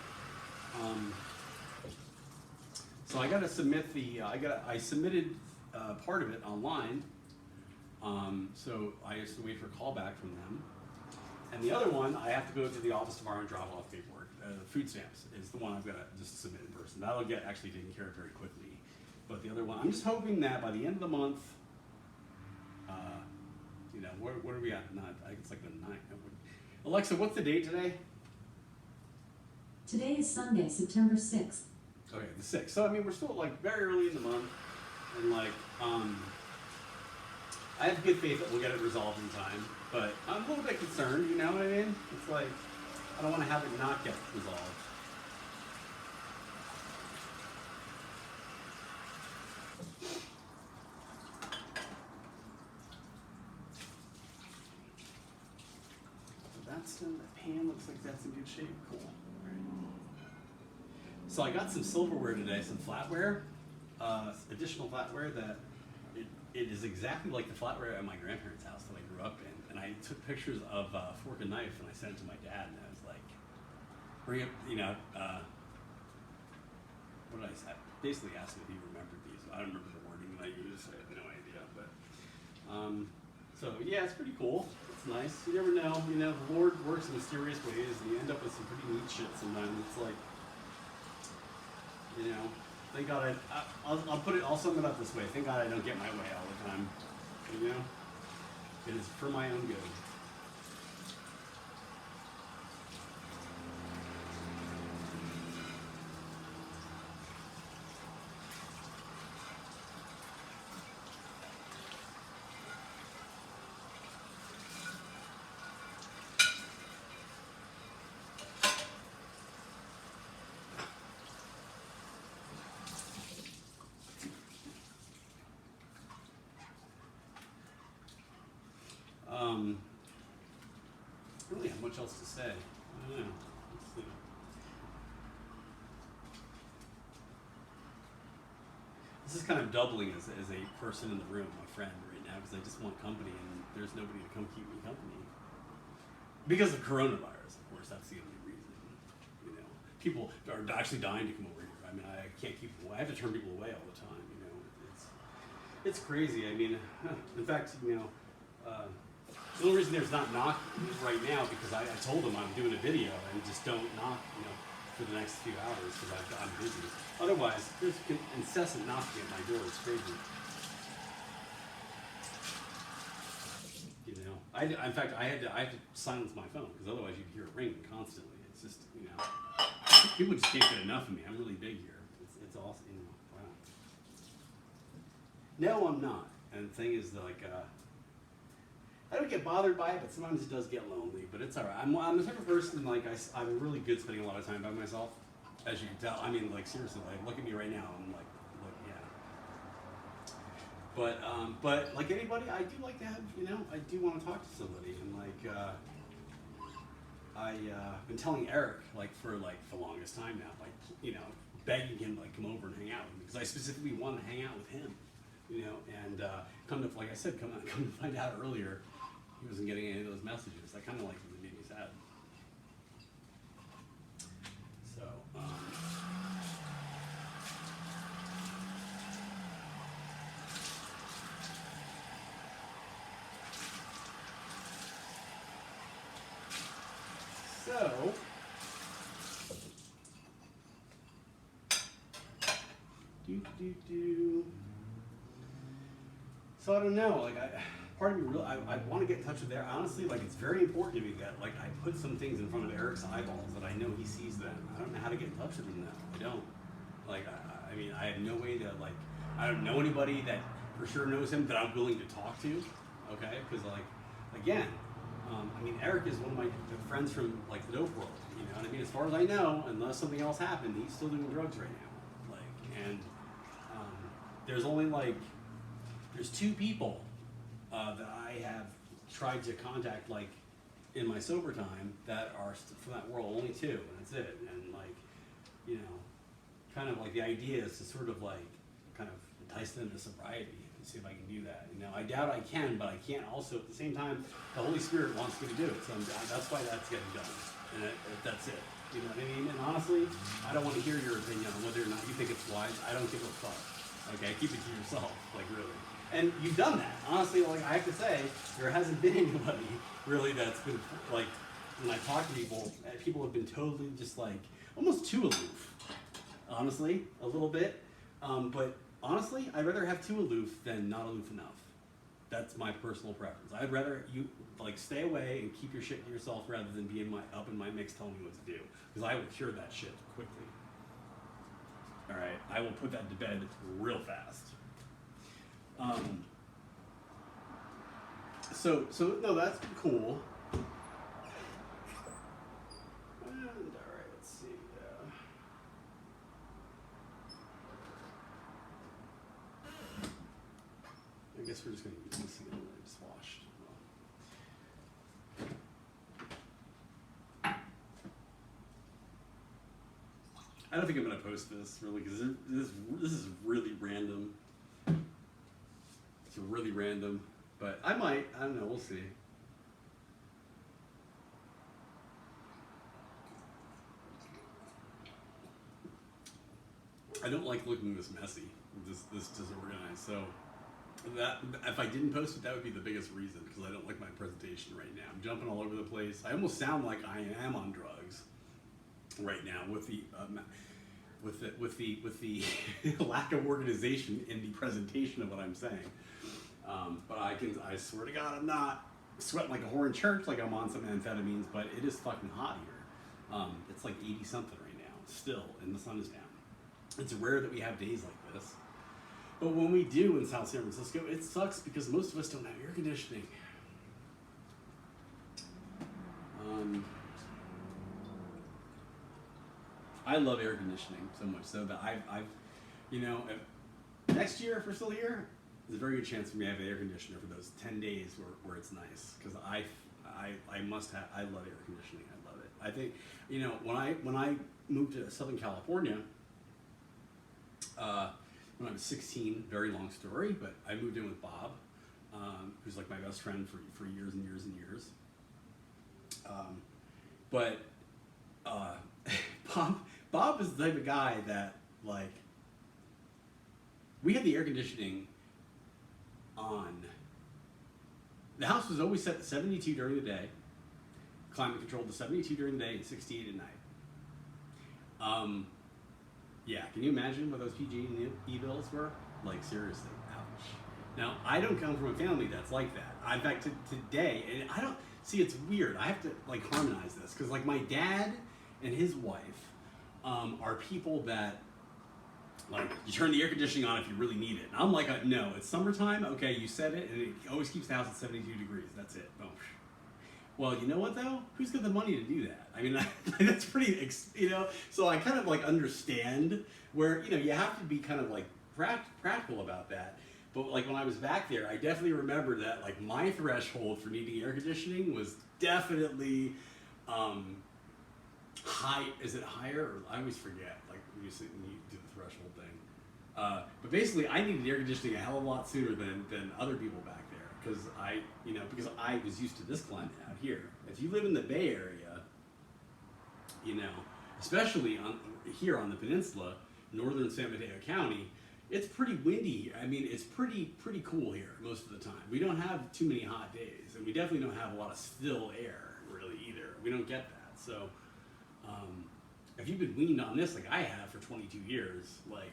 So I gotta submit I submitted part of it online. So I have to wait for a call back from them. And the other one, I have to go to the office tomorrow and drop off paperwork. Food stamps is the one I've got to just submit in person. That'll get actually taken care of very quickly. But the other one, I'm just hoping that by the end of the month, what are we at? I think it's the 9th. Alexa, what's the date today? Today is Sunday, September 6th. Okay, the 6th. So, we're still very early in the month. And I have good faith that we'll get it resolved in time. But I'm a little bit concerned, you know what I mean? It's I don't want to have it not get resolved. The pan looks like that's in good shape. Cool. Right. So I got some silverware today, some flatware, additional flatware that it is exactly like the flatware at my grandparents' house that I grew up in. And I took pictures of fork and knife and I sent it to my dad, and I was like, bring up, what did I say? Basically asked him if he remembered these. I don't remember the wording that I used, so I have no idea. But so yeah, it's pretty cool. It's nice. You never know. The Lord works in mysterious ways, and you end up with some pretty neat shit sometimes. It's thank God I'll sum it up this way. Thank God I don't get my way all the time. It is for my own good. I don't really have much else to say. I don't know. Let's see. This is kind of doubling as a person in the room, my friend, right now, because I just want company, and there's nobody to come keep me company. Because of coronavirus, of course, that's the only reason. You know, people are actually dying to come over here. I mean, I can't keep them away. I have to turn people away all the time. You know, it's crazy. I mean, in fact, you know, the only reason there's not knock right now because I told them I'm doing a video and just don't knock, you know, for the next few hours because I'm busy. Otherwise, there's incessant knocking at my door. It's crazy. You know, in fact, I had to silence my phone because otherwise you'd hear it ringing constantly. It's just, you know, people just can't get enough of me. I'm really big here. It's awesome. You know, wow. No, I'm not. And the thing is, like, I don't get bothered by it, but sometimes it does get lonely. But it's all right. I'm the type of person, like, I'm really good spending a lot of time by myself, as you can tell. I mean, like, seriously, like, look at me right now. I'm like, yeah. But like anybody, I do like to have, you know, I do want to talk to somebody. And, like, I've been telling Eric, like, for the longest time now, like, you know, begging him to, like, come over and hang out with me. Because I specifically want to hang out with him. You know, and come to, like I said, come to find out earlier, he wasn't getting any of those messages. That kind of like really made me sad. So, So I don't know, like, part of me really, I want to get in touch with Eric. Honestly, like, it's very important to me that, like, I put some things in front of Eric's eyeballs that I know he sees them. I don't know how to get in touch with him now. I don't. Like, I mean, I have no way to, like, I don't know anybody that for sure knows him that I'm willing to talk to, okay? Because, like, again, I mean, Eric is one of my friends from, like, the dope world, you know what I mean? As far as I know, unless something else happened, he's still doing drugs right now. Like, and there's only, like, there's two people that I have tried to contact, like, in my sober time that are from that world, only two, and that's it. And, like, you know, kind of like the idea is to sort of, like, kind of entice them to sobriety and see if I can do that. You know, I doubt I can, but I can't also, at the same time, the Holy Spirit wants me to do it, so that's why that's getting done. And that's it. You know what I mean? And honestly, I don't want to hear your opinion on whether or not you think it's wise. I don't give a fuck. Okay, keep it to yourself, like, really. And you've done that. Honestly, like, I have to say, there hasn't been anybody really that's been, like, when I talk to people, people have been totally just, like, almost too aloof. Honestly, a little bit. But honestly, I'd rather have too aloof than not aloof enough. That's my personal preference. I'd rather you, like, stay away and keep your shit to yourself rather than be up in my mix telling me what to do. Because I will cure that shit quickly. All right, I will put that to bed real fast. So no, that's cool. And all right, let's see. I guess we're just gonna use this again that I just washed. I don't think I'm gonna post this really because this is really random. It's really random, but I might. I don't know. We'll see. I don't like looking this messy, this disorganized. So that if I didn't post it, that would be the biggest reason because I don't like my presentation right now. I'm jumping all over the place. I almost sound like I am on drugs right now with the lack of organization in the presentation of what I'm saying. But I swear to God, I'm not sweating like a whore in church, like I'm on some amphetamines, but it is fucking hot here. It's like 80 something right now, still, and the sun is down. It's rare that we have days like this. But when we do in South San Francisco, it sucks because most of us don't have air conditioning. I love air conditioning so much so that I've you know, next year if we're still here, there's a very good chance for me to have an air conditioner for those 10 days where it's nice, because I must have, I love air conditioning. I love it. I think, you know, when I moved to Southern California, when I was 16, very long story, but I moved in with Bob, who's like my best friend for years and years and years. But Bob is the type of guy that, like, we had the air conditioning on. The house was always set to 72 during the day, climate controlled to 72 during the day and 68 at night. Yeah, can you imagine what those PG&E bills were? Like, seriously, ouch. Now, I don't come from a family that's like that. In fact, today, and I don't, see, it's weird. I have to, like, harmonize this, because, like, my dad and his wife are people that, like, you turn the air conditioning on if you really need it. And I'm like, no, it's summertime, okay, you said it, and it always keeps the house at 72 degrees. That's it. Boom. Well, you know what, though? Who's got the money to do that? I mean, that's pretty, you know? So I kind of, like, understand where, you know, you have to be kind of, like, practical about that. But, like, when I was back there, I definitely remember that, like, my threshold for needing air conditioning was definitely high. Is it higher? Or I always forget, like, when you do the threshold thing. But basically, I needed air conditioning a hell of a lot sooner than other people back there. Because because I was used to this climate out here. If you live in the Bay Area, you know, especially here on the peninsula, northern San Mateo County, it's pretty windy. I mean, it's pretty cool here most of the time. We don't have too many hot days, and we definitely don't have a lot of still air, really, either. We don't get that. So, if you've been weaned on this like I have for 22 years, like,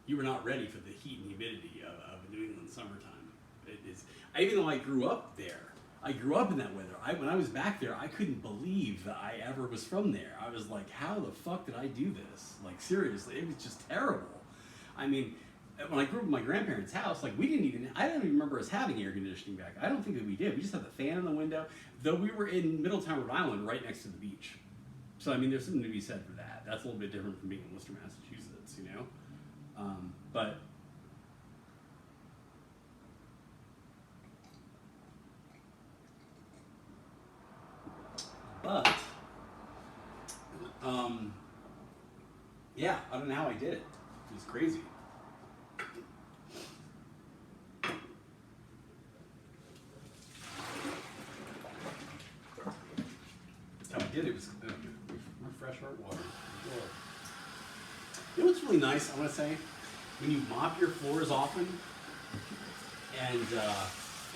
you were not ready for the heat and humidity of New England summertime. It is. Even though I grew up there, I grew up in that weather. When I was back there, I couldn't believe that I ever was from there. I was like, how the fuck did I do this? Like, seriously, it was just terrible. I mean, when I grew up in my grandparents' house, like, I don't even remember us having air conditioning back. I don't think that we did. We just had the fan in the window, though we were in Middletown, Rhode Island, right next to the beach. So, I mean, there's something to be said for that. That's a little bit different from being in Worcester, Massachusetts, you know? But yeah, I don't know how I did it. It was crazy. That's how I did it. It was fresh hard water. You know what's really nice, I want to say? When you mop your floors often, and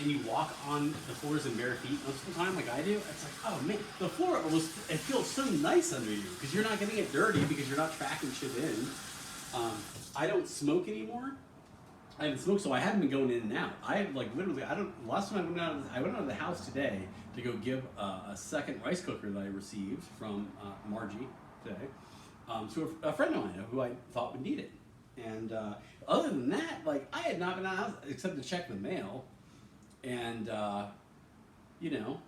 you walk on the floors in bare feet most of the time, like I do, it's like, oh man, the floor it feels so nice under you because you're not getting it dirty because you're not tracking shit in. I don't smoke anymore. I haven't smoked, so I haven't been going in and out. I like literally, last time I went out of the house today to go give a second rice cooker that I received from Margie today to a friend of mine who I thought would need it. And other than that, like, I had not been out of the house except to check the mail. And, you know,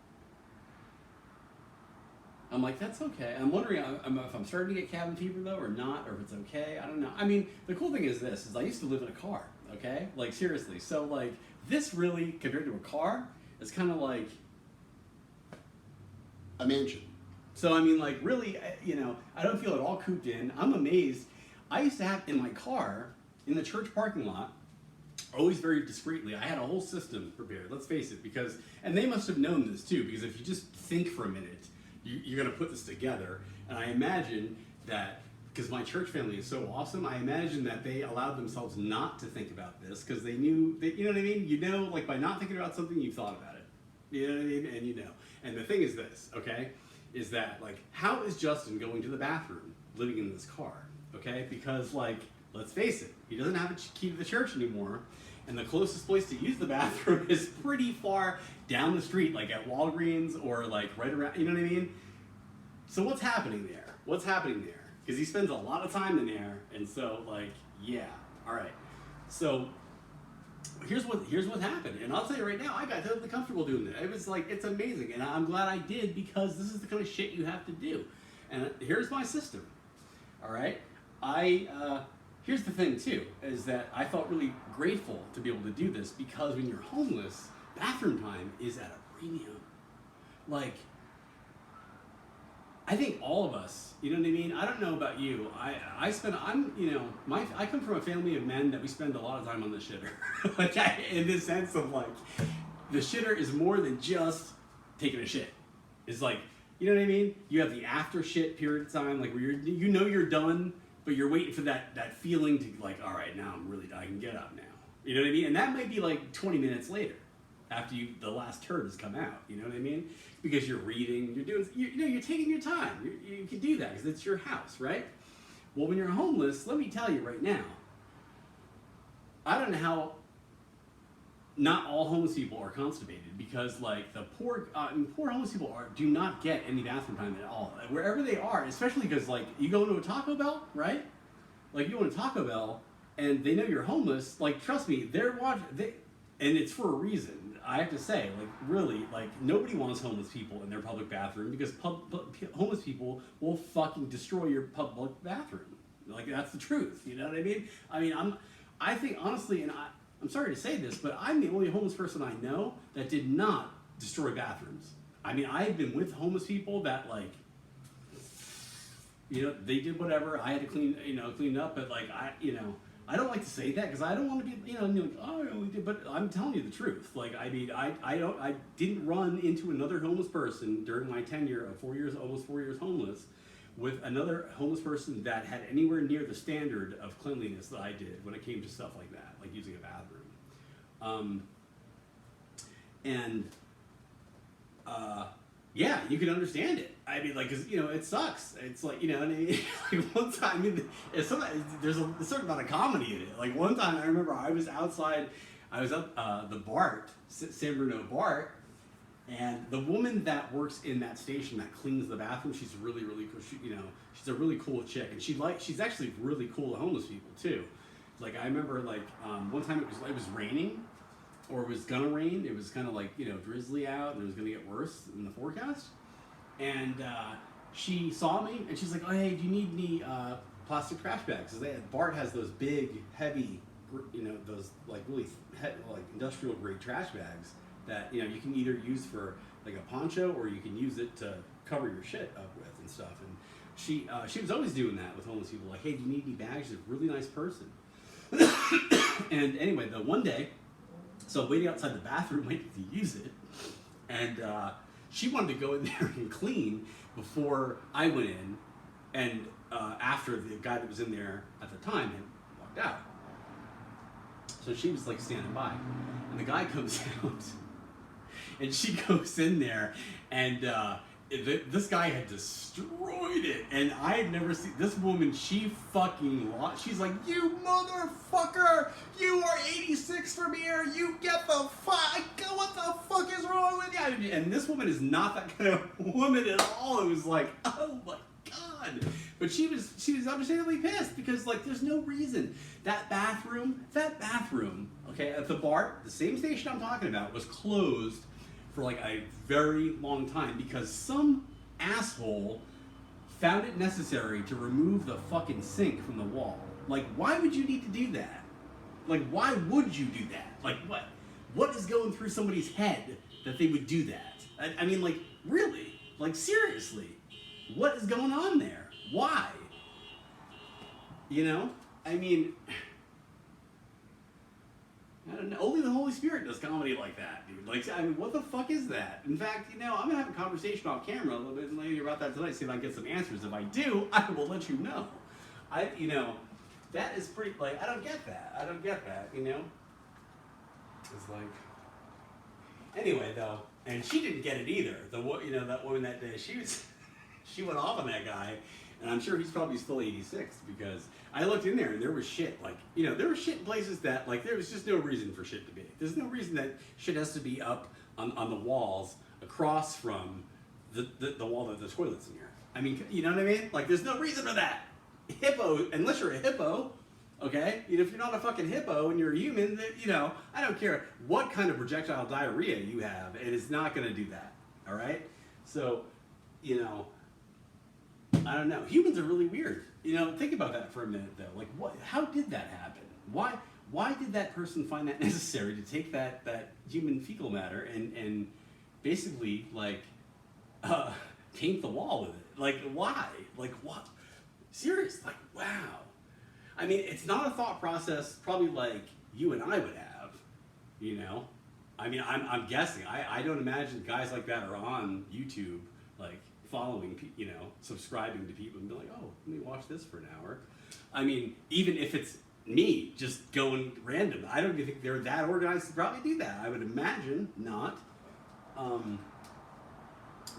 I'm like, that's okay. I'm wondering if I'm starting to get cabin fever, though, or not, or if it's okay. I don't know. I mean, the cool thing is this, is I used to live in a car, okay? Like, seriously. So, like, this really, compared to a car, is kind of like a mansion. So, I mean, like, really, you know, I don't feel at all cooped in. I'm amazed. I used to have, in my car, in the church parking lot, always very discreetly, I had a whole system prepared, let's face it, because, and they must have known this too, because if you just think for a minute, you're going to put this together, and I imagine that, because my church family is so awesome, I imagine that they allowed themselves not to think about this, because they knew, you know what I mean? You know, like, by not thinking about something, you've thought about it. You know what I mean? And you know. And the thing is this, okay, is that, like, how is Justin going to the bathroom living in this car, okay? Because, like, let's face it, he doesn't have a key to the church anymore, and the closest place to use the bathroom is pretty far down the street, like at Walgreens or like right around, you know what I mean? So what's happening there? What's happening there? Because he spends a lot of time in there, and so, like, yeah, all right. So here's what happened, and I'll tell you right now, I got totally comfortable doing that. It was like, it's amazing, and I'm glad I did, because this is the kind of shit you have to do. And here's my system, all right? here's the thing too, is that I felt really grateful to be able to do this because when you're homeless, bathroom time is at a premium. Like, I think all of us, you know what I mean? I don't know about you. I come from a family of men that we spend a lot of time on the shitter. Like, in the sense of like, the shitter is more than just taking a shit. It's like, you know what I mean? You have the after shit period of time, like where you're done, but you're waiting for that feeling to like, all right, now I can get up now. You know what I mean? And that might be like 20 minutes later, after the last turd has come out. You know what I mean? Because you're reading, you're taking your time. You can do that because it's your house, right? Well, when you're homeless, let me tell you right now, I don't know how not all homeless people are constipated, because like the poor homeless people do not get any bathroom time at all. Wherever they are, especially because like you go into a Taco Bell, right? Like you go into Taco Bell and they know you're homeless. Like trust me, and it's for a reason. I have to say, like really, like nobody wants homeless people in their public bathroom because homeless people will fucking destroy your public bathroom. Like that's the truth. You know what I mean? I think honestly, and I'm sorry to say this, but I'm the only homeless person I know that did not destroy bathrooms. I mean, I've been with homeless people that like, they did whatever. I had to clean up, but like I don't like to say that because I don't want to be, like, oh, we did, but I'm telling you the truth. Like, I mean, I didn't run into another homeless person during my tenure of almost 4 years homeless, with another homeless person that had anywhere near the standard of cleanliness that I did when it came to stuff like that, like using a bathroom. Yeah, you can understand it. I mean, like, cause it sucks. It's like, and like one time, there's a certain amount of comedy in it. Like one time, I remember I was up the BART, San Bruno BART, and the woman that works in that station that cleans the bathroom, she's really, really cool. She's a really cool chick, and she's actually really cool to homeless people too. Like I remember, like one time it was raining. Or it was gonna rain. It was kind of like drizzly out, and it was gonna get worse in the forecast. And she saw me, and she's like, "Oh, hey, do you need any plastic trash bags?" Because BART has those big, heavy, those like really like industrial grade trash bags that you can either use for like a poncho or you can use it to cover your shit up with and stuff. And she was always doing that with homeless people. Like, "Hey, do you need any bags?" She's a really nice person. And anyway, the one day. So waiting outside the bathroom, waiting to use it, and she wanted to go in there and clean before I went in, and after the guy that was in there at the time had walked out. So she was like standing by, and the guy comes out, and she goes in there, and this guy had destroyed it, and I had never seen this woman. She fucking lost. She's like, "You motherfucker! You are 86 from here. You get the fuck. What the fuck is wrong with you?" And this woman is not that kind of woman at all. It was like, oh my god. But she was understandably pissed because like there's no reason that bathroom, okay, at the BART, the same station I'm talking about, was closed for like a very long time because some asshole found it necessary to remove the fucking sink from the wall. Like, why would you need to do that? Like, why would you do that? Like, what is going through somebody's head that they would do that? I mean, like, really? Like, seriously? What is going on there? Why? I mean, I don't know. Only the Holy Spirit does comedy like that, dude. Like, I mean, what the fuck is that? In fact, I'm gonna have a conversation off camera a little bit later about that tonight, see if I can get some answers. If I do, I will let you know. That is pretty, like, I don't get that. It's like, anyway, though, and she didn't get it either. That woman that day, she went off on that guy, and I'm sure he's probably still 86 because I looked in there and there was shit, like, there was shit in places that, like, there was just no reason for shit to be. There's no reason that shit has to be up on the walls across from the wall that the toilet's in here. I mean, you know what I mean? Like, there's no reason for that. Hippo, unless you're a hippo, okay? If you're not a fucking hippo and you're a human, then, I don't care what kind of projectile diarrhea you have, and it's not gonna do that, all right? So, I don't know. Humans are really weird. You know, think about that for a minute though. Like, what? How did that happen? Why did that person find that necessary to take that human fecal matter and basically like paint the wall with it? Like, why? Like, what? Serious? Like, wow. I mean, it's not a thought process probably like you and I would have. You know, I mean, I'm guessing. I don't imagine guys like that are on YouTube like following, you know, subscribing to people and be like, oh, let me watch this for an hour. I mean, even if it's me just going random, I don't even think they're that organized to probably do that. I would imagine not.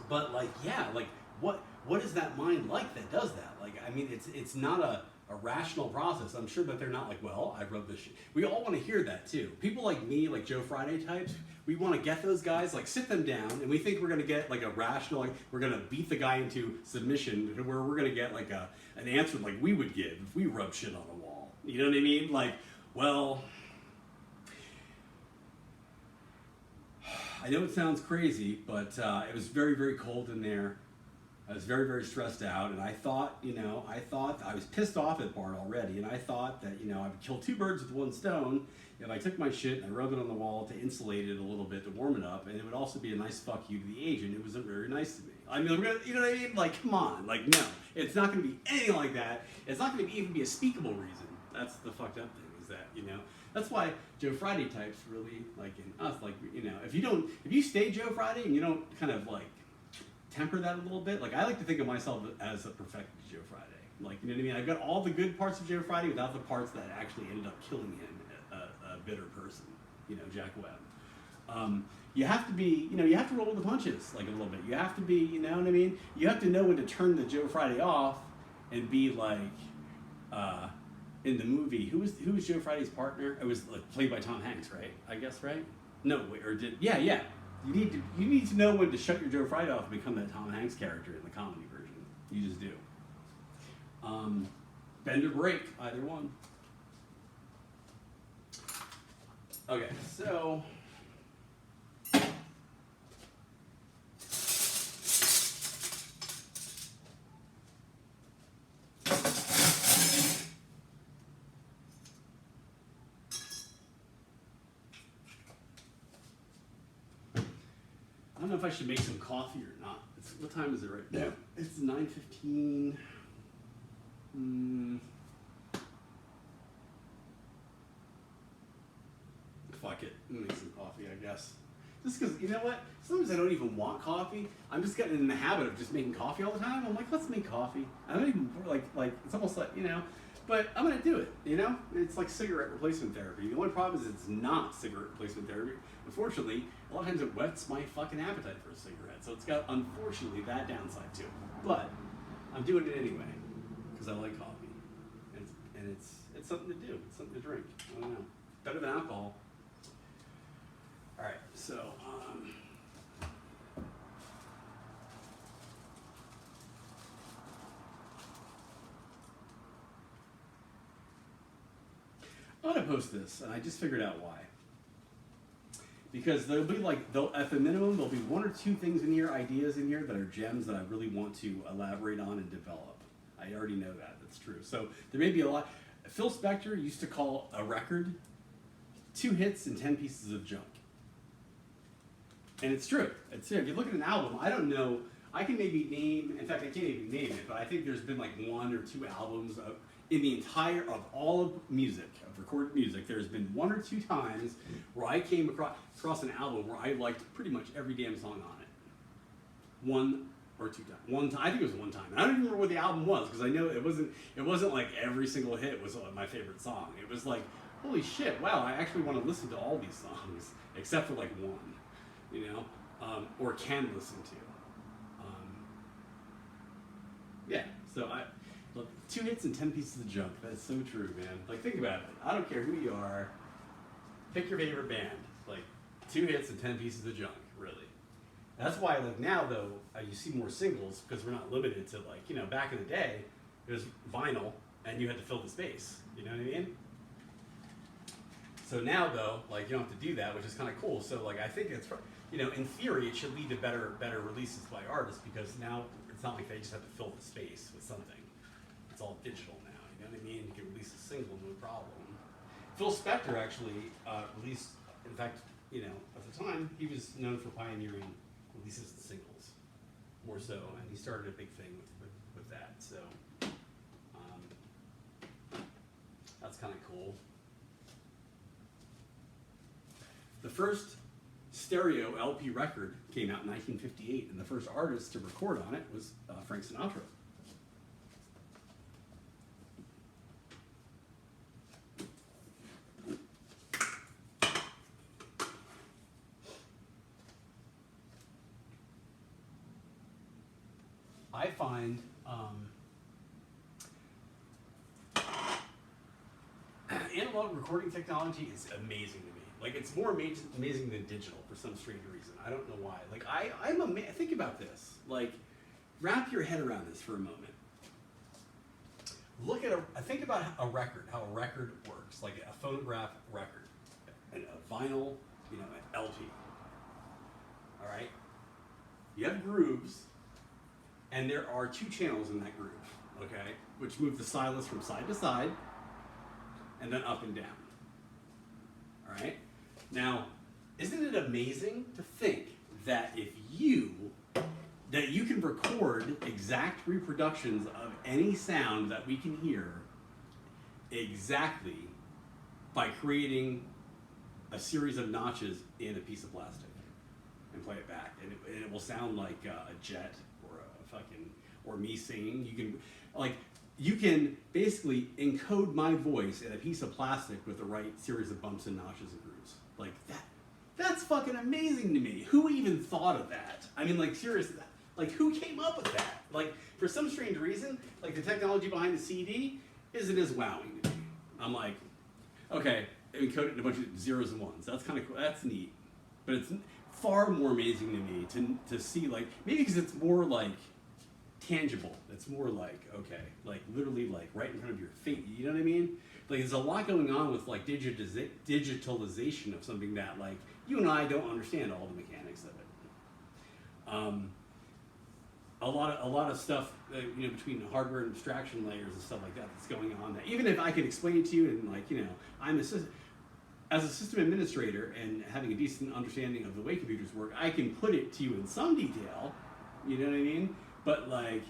But like, yeah, like what is that mind like that does that? Like, I mean, it's not a rational process. I'm sure that they're not like, well, I wrote this shit. We all want to hear that too. People like me, like Joe Friday types, we want to get those guys, like sit them down, and we think we're going to get like a rational, like we're going to beat the guy into submission, where we're going to get like an answer like we would give if we rub shit on a wall. You know what I mean? Like, well, I know it sounds crazy, but it was very, very cold in there. I was very, very stressed out, and I thought I was pissed off at Bart already, and I thought that, you know, I would kill two birds with one stone if I took my shit and I rubbed it on the wall to insulate it a little bit to warm it up, and it would also be a nice fuck you to the agent. It wasn't very nice to me. I mean, you know what I mean? Like, come on. Like, no. It's not going to be anything like that. It's not going to even be a speakable reason. That's the fucked up thing, is that, you know? That's why Joe Friday types really, like, in us, like, you know, if you stay Joe Friday and you don't kind of, like, temper that a little bit. Like, I like to think of myself as a perfected Joe Friday. Like, you know what I mean? I've got all the good parts of Joe Friday without the parts that actually ended up killing him, a bitter person. You know, Jack Webb. You have to be, you know, you have to roll with the punches, like, a little bit. You have to be, you know what I mean? You have to know when to turn the Joe Friday off and be like, in the movie, who was Joe Friday's partner? It was like played by Tom Hanks, right? I guess, right? No, wait, or did, yeah. You need to know when to shut your Joe Friday off and become that Tom Hanks character in the comedy version. You just do. Bend or break, either one. Okay, so I don't know if I should make some coffee or not. What time is it right now? It's 9:15. Fuck it. I'm gonna make some coffee, I guess. Just because, you know what? Sometimes I don't even want coffee. I'm just getting in the habit of just making coffee all the time. I'm like, let's make coffee. I don't even, like it's almost like, you know, but I'm gonna do it, you know? It's like cigarette replacement therapy. The only problem is it's not cigarette replacement therapy. Unfortunately, a lot of times it whets my fucking appetite for a cigarette. So it's got, unfortunately, that downside too. But I'm doing it anyway because I like coffee. And it's something to do. It's something to drink. I don't know. Better than alcohol. All right, so I'm gonna post this, and I just figured out why. Because there'll be at the minimum, there'll be one or two things in here, ideas in here that are gems that I really want to elaborate on and develop. I already know that. That's true. So there may be a lot. Phil Spector used to call a record 2 hits and 10 pieces of junk. And it's true. It's true. If you look at an album, I don't know. I can maybe name, in fact, I can't even name it, but I think there's been like 1 or 2 albums in the entire, of all of music, of recorded music, there's been 1 or 2 times where I came across an album where I liked pretty much every damn song on it. 1 or 2 times. One time, I think it was 1 time. And I don't even remember what the album was, because I know it wasn't like every single hit was my favorite song. It was like, holy shit, wow, I actually want to listen to all these songs, except for like 1, you know, or can listen to. Yeah, so look, 2 hits and 10 pieces of junk. That's so true, man. Like, think about it. I don't care who you are. Pick your favorite band. Like, 2 hits and 10 pieces of junk, really. That's why, like, now, though, you see more singles, because we're not limited to, like, you know, back in the day, it was vinyl, and you had to fill the space. You know what I mean? So now, though, like, you don't have to do that, which is kind of cool. So, like, I think it's, you know, in theory, it should lead to better releases by artists, because now not like they just have to fill the space with something. It's all digital now, you know what I mean? You can release a single, no problem. Phil Spector actually released, in fact, you know, at the time, he was known for pioneering releases and singles, more so, and he started a big thing with that, so that's kind of cool. The first stereo LP record came out in 1958, and the first artist to record on it was Frank Sinatra. I find analog recording technology is amazing to me. Like, it's more amazing than digital for some strange reason. I don't know why. Like, I'm amazed. Think about this. Like, wrap your head around this for a moment. Look at think about a record, how a record works, like a phonograph record, and a vinyl, you know, an LP. All right? You have grooves, and there are two channels in that groove, okay, which move the stylus from side to side, and then up and down. All right? Now, isn't it amazing to think that you can record exact reproductions of any sound that we can hear exactly by creating a series of notches in a piece of plastic and play it back, and it will sound like a jet or a fucking, or me singing. You can basically encode my voice in a piece of plastic with the right series of bumps and notches and grooves. Like that's fucking amazing to me. Who even thought of that? I mean, like, seriously, like, who came up with that? Like, for some strange reason, like, the technology behind the CD isn't as wowing to me. I'm like, okay, encode it in a bunch of zeros and ones. That's kind of cool. That's neat. But it's far more amazing to me to see, like, maybe because it's more, like, tangible. It's more like, okay, like, literally, like, right in front of your face. You know what I mean? Like, there's a lot going on with, like, digitalization of something that, like, you and I don't understand all the mechanics of it. A lot of stuff, you know, between the hardware and abstraction layers and stuff like that that's going on. That even if I can explain it to you, and, like, you know, as a system administrator and having a decent understanding of the way computers work, I can put it to you in some detail. You know what I mean? But, like,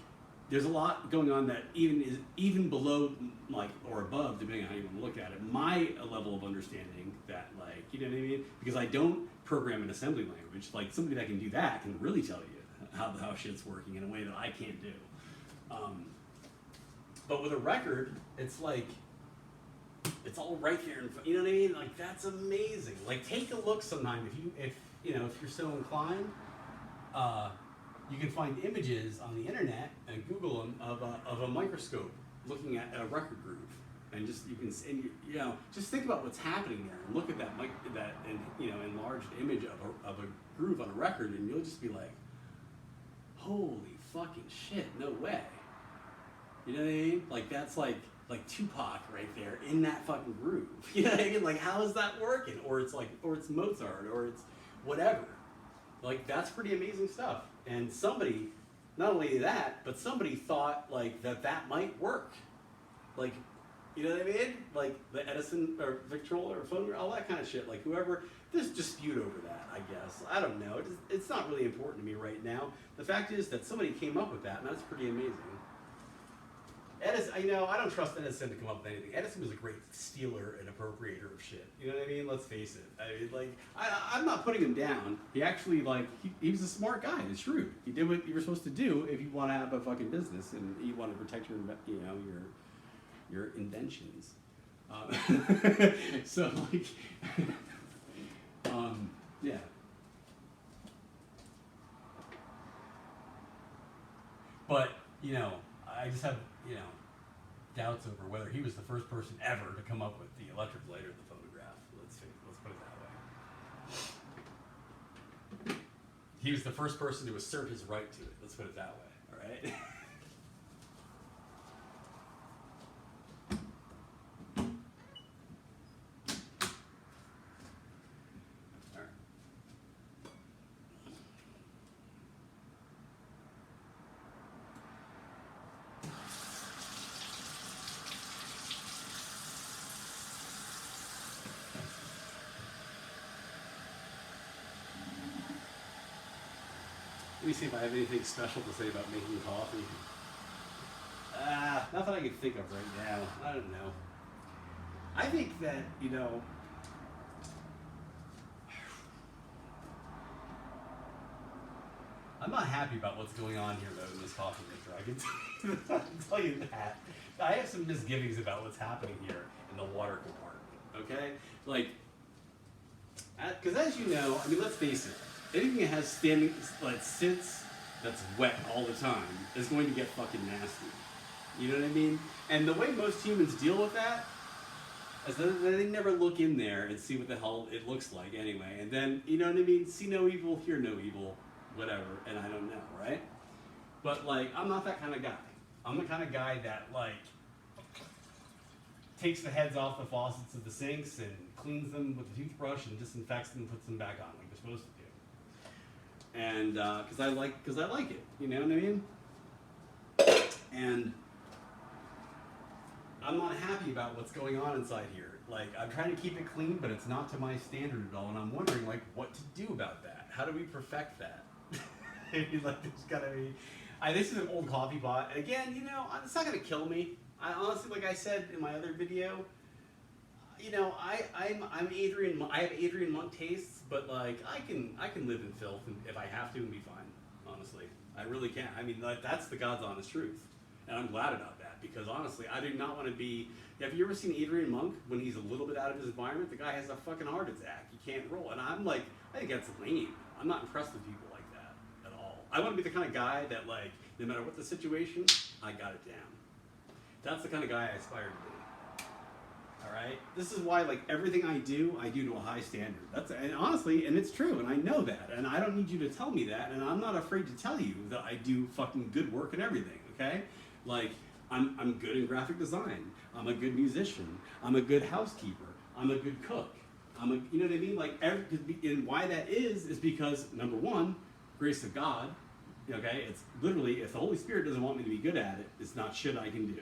there's a lot going on that even below, like, or above, depending on how you want to look at it, my level of understanding that, like, you know what I mean? Because I don't program an assembly language. Like, somebody that can do that can really tell you how shit's working in a way that I can't do. But with a record, it's like, it's all right there. You know what I mean? Like, that's amazing. Like, take a look sometime if you're so inclined. You can find images on the internet and Google them of a microscope looking at a record groove, and just think about what's happening there and look at that enlarged image of a groove on a record, and you'll just be like, holy fucking shit, no way. You know what I mean? Like, that's like Tupac right there in that fucking groove. You know what I mean? Like, how is that working? Or it's Mozart, or it's whatever. Like, that's pretty amazing stuff. And somebody, not only that, but somebody thought, like, that might work. Like, you know what I mean? Like, the Edison or Victrola or phone, all that kind of shit. Like, whoever, there's dispute over that, I guess. I don't know. It's not really important to me right now. The fact is that somebody came up with that, and that's pretty amazing. Edison, I don't trust Edison to come up with anything. Edison was a great stealer and appropriator of shit. You know what I mean? Let's face it. I mean, like, I'm not putting him down. He actually, like, he was a smart guy. He's shrewd. He did what you were supposed to do if you want to have a fucking business and you want to protect your inventions. So, like, yeah. But, I just have, doubts over whether he was the first person ever to come up with the electric light or the phonograph. Let's put it that way. He was the first person to assert his right to it. Let's put it that way. All right. Let me see if I have anything special to say about making coffee. Not that I can think of right now. I don't know. I think that, you know, I'm not happy about what's going on here, though, in this coffee maker. I can tell you that. I have some misgivings about what's happening here in the water compartment, okay? Like, because as you know, I mean, let's face it, anything that has standing, like, sits, that's wet all the time is going to get fucking nasty. You know what I mean? And the way most humans deal with that is that they never look in there and see what the hell it looks like anyway. And then, you know what I mean? See no evil, hear no evil, whatever, and I don't know, right? But, like, I'm not that kind of guy. I'm the kind of guy that, like, takes the heads off the faucets of the sinks and cleans them with a toothbrush and disinfects them and puts them back on like they're supposed to do. And because I like it, you know what I mean? And I'm not happy about what's going on inside here. Like, I'm trying to keep it clean, but it's not to my standard at all. And I'm wondering, like, what to do about that. How do we perfect that? Like, there's gotta be. This is an old coffee pot. Again, you know, it's not gonna kill me. I honestly, like I said in my other video, you know, I'm Adrian. I have Adrian Monk tastes, but like I can live in filth if I have to and be fine. Honestly, I really can. I mean, like, that's the God's honest truth, and I'm glad about that because honestly, I do not want to be. Have you ever seen Adrian Monk when he's a little bit out of his environment? The guy has a fucking heart attack. He can't roll, and I'm like, I think that's lame. I'm not impressed with people like that at all. I want to be the kind of guy that, like, no matter what the situation, I got it down. That's the kind of guy I aspire to be. All right? This is why, like, everything I do to a high standard. And honestly, and it's true, and I know that, and I don't need you to tell me that, and I'm not afraid to tell you that I do fucking good work and everything, okay? Like, I'm good in graphic design. I'm a good musician. I'm a good housekeeper. I'm a good cook. You know what I mean? Like, and why that is because, number one, grace of God, okay? It's literally, if the Holy Spirit doesn't want me to be good at it, it's not shit I can do.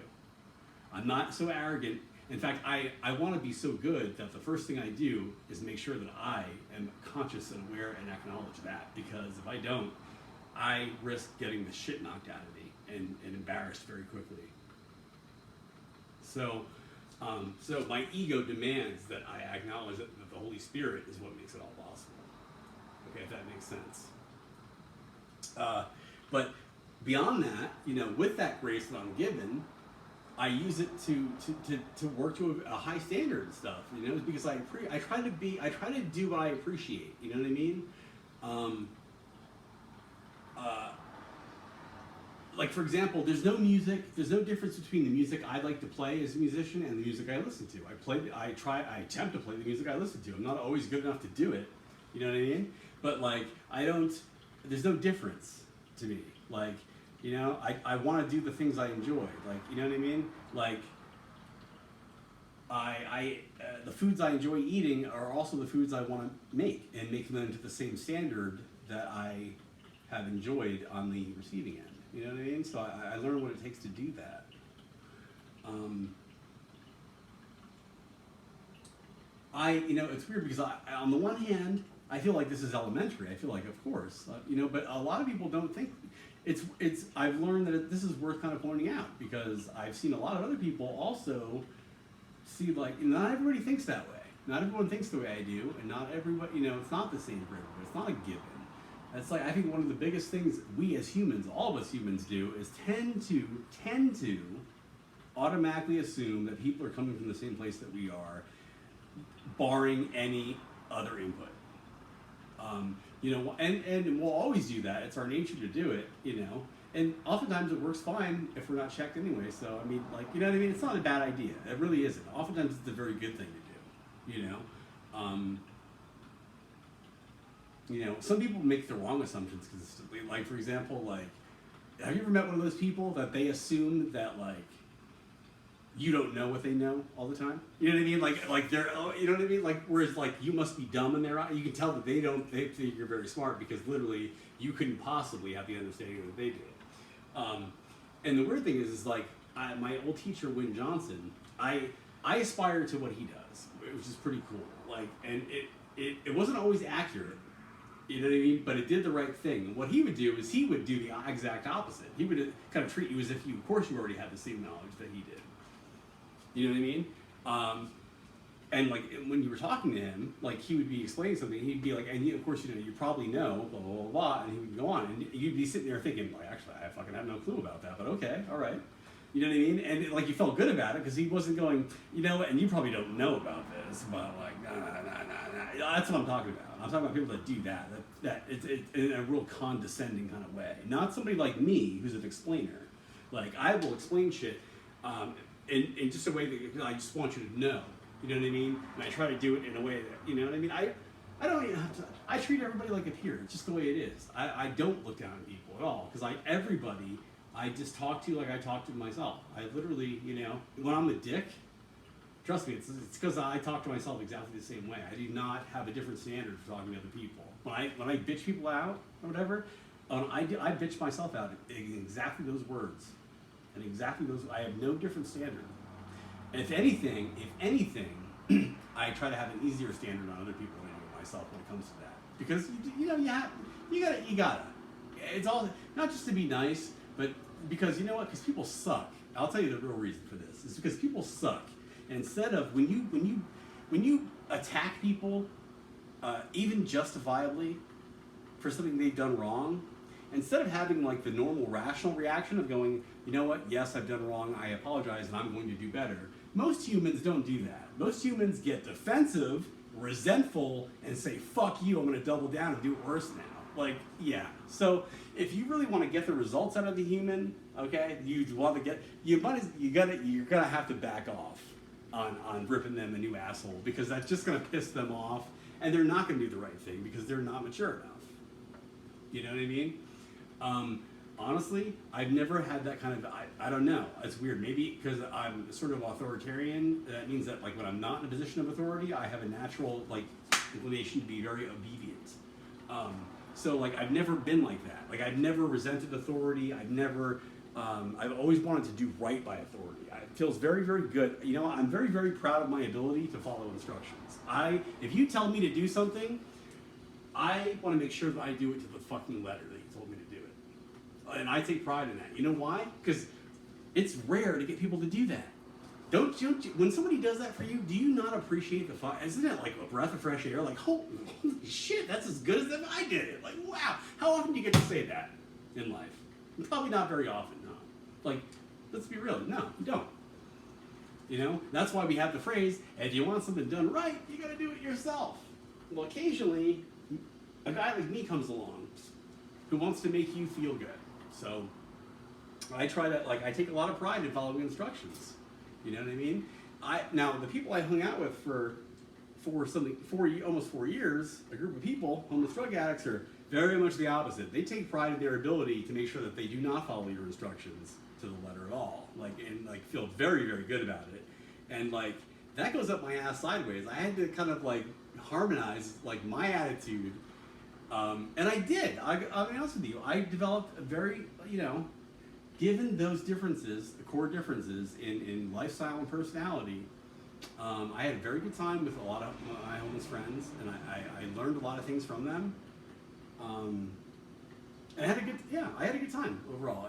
I'm not so arrogant. In fact, I want to be so good that the first thing I do is make sure that I am conscious and aware and acknowledge that. Because if I don't, I risk getting the shit knocked out of me and embarrassed very quickly. So my ego demands that I acknowledge that the Holy Spirit is what makes it all possible. Okay, if that makes sense. But beyond that, you know, with that grace that I'm given, I use it to work to a high standard and stuff, you know, because I try to do what I appreciate, you know what I mean? Like, for example, there's no difference between the music I like to play as a musician and the music I listen to. I attempt to play the music I listen to. I'm not always good enough to do it, you know what I mean? But, like, there's no difference to me. Like, you know, I want to do the things I enjoy. Like, you know what I mean? Like, the foods I enjoy eating are also the foods I want to make and make them to the same standard that I have enjoyed on the receiving end. You know what I mean? So I learn what it takes to do that. You know, it's weird because on the one hand, I feel like this is elementary. I feel like, of course, you know, but a lot of people don't think I've learned that this is worth kind of pointing out because I've seen a lot of other people also see, like, not everybody thinks that way. Not everyone thinks the way I do, and not everybody, you know, it's not the same for everybody. It's not a given. That's like, I think one of the biggest things we as humans, all of us humans do, is tend to automatically assume that people are coming from the same place that we are, barring any other input. You know, and we'll always do that. It's our nature to do it, you know. And oftentimes it works fine if we're not checked anyway. So, I mean, like, you know what I mean? It's not a bad idea. It really isn't. Oftentimes it's a very good thing to do, you know. You know, some people make the wrong assumptions consistently. Like, for example, like, have you ever met one of those people that they assume that, like, you don't know what they know all the time? You know what I mean? Like they're, you know what I mean? Like, whereas, like, you must be dumb in their eye. You can tell that they think you're very smart because literally you couldn't possibly have the understanding that they do. And the weird thing is like, my old teacher, Wynn Johnson, I aspire to what he does, which is pretty cool. Like, and it wasn't always accurate. You know what I mean? But it did the right thing. And what he would do is he would do the exact opposite. He would kind of treat you as if you, of course, you already had the same knowledge that he did. You know what I mean? And like when you were talking to him, like he would be explaining something, he'd be like, and you, of course, you know, you probably know, blah, blah, blah, blah, and he would go on, and you'd be sitting there thinking, like, actually, I fucking have no clue about that, but okay, all right. You know what I mean? And like you felt good about it because he wasn't going, you know, and you probably don't know about this, but like, nah. That's what I'm talking about. I'm talking about people that do that it's in a real condescending kind of way. Not somebody like me who's an explainer. Like, I will explain shit in just a way that I just want you to know. You know what I mean? And I try to do it in a way that, you know what I mean? I don't even have to, I treat everybody like a peer. It's just the way it is. I don't look down on people at all because everybody I just talk to like I talk to myself. I literally, you know, when I'm a dick, trust me, it's because I talk to myself exactly the same way. I do not have a different standard for talking to other people. When I bitch people out or whatever, I bitch myself out in exactly those words. And exactly those, I have no different standard. And if anything, I try to have an easier standard on other people than I do myself when it comes to that. Because you gotta. It's all not just to be nice, but because you know what? Because people suck. I'll tell you the real reason for this. It's because people suck. And instead of when you attack people, even justifiably, for something they've done wrong, instead of having like the normal rational reaction of going, you know what? Yes, I've done wrong. I apologize, and I'm going to do better. Most humans don't do that. Most humans get defensive, resentful, and say, fuck you, I'm going to double down and do it worse now. Like, yeah. So if you really want to get the results out of the human, okay, you're gonna have to back off on ripping them a new asshole because that's just gonna piss them off, and they're not gonna do the right thing because they're not mature enough. You know what I mean? Honestly, I've never had that kind of, I don't know, it's weird. Maybe because I'm sort of authoritarian, that means that like when I'm not in a position of authority, I have a natural like inclination to be very obedient. So like I've never been like that. Like I've never resented authority. I've always wanted to do right by authority. It feels very, very good. You know, I'm very, very proud of my ability to follow instructions. If you tell me to do something, I want to make sure that I do it to the fucking letter that you told me to do it. And I take pride in that. You know why? Because it's rare to get people to do that. Don't you, when somebody does that for you, do you not appreciate the fun? Isn't it like a breath of fresh air? Like, holy shit, that's as good as if I did it. Like, wow. How often do you get to say that in life? Probably not very often, no. Like, let's be real. No, you don't. You know? That's why we have the phrase, if you want something done right, you gotta do it yourself. Well, occasionally, a guy like me comes along who wants to make you feel good. So, I try to, like, I take a lot of pride in following instructions. You know what I mean? Now, the people I hung out with for almost 4 years, a group of people, homeless drug addicts, are very much the opposite. They take pride in their ability to make sure that they do not follow your instructions to the letter at all. And feel very, very good about it. And like, that goes up my ass sideways. I had to kind of like harmonize like my attitude. And I did. I'll be honest with you. I developed a very, you know, given those differences, the core differences in lifestyle and personality, I had a very good time with a lot of my homeless friends, and I learned a lot of things from them. And I had a good time overall.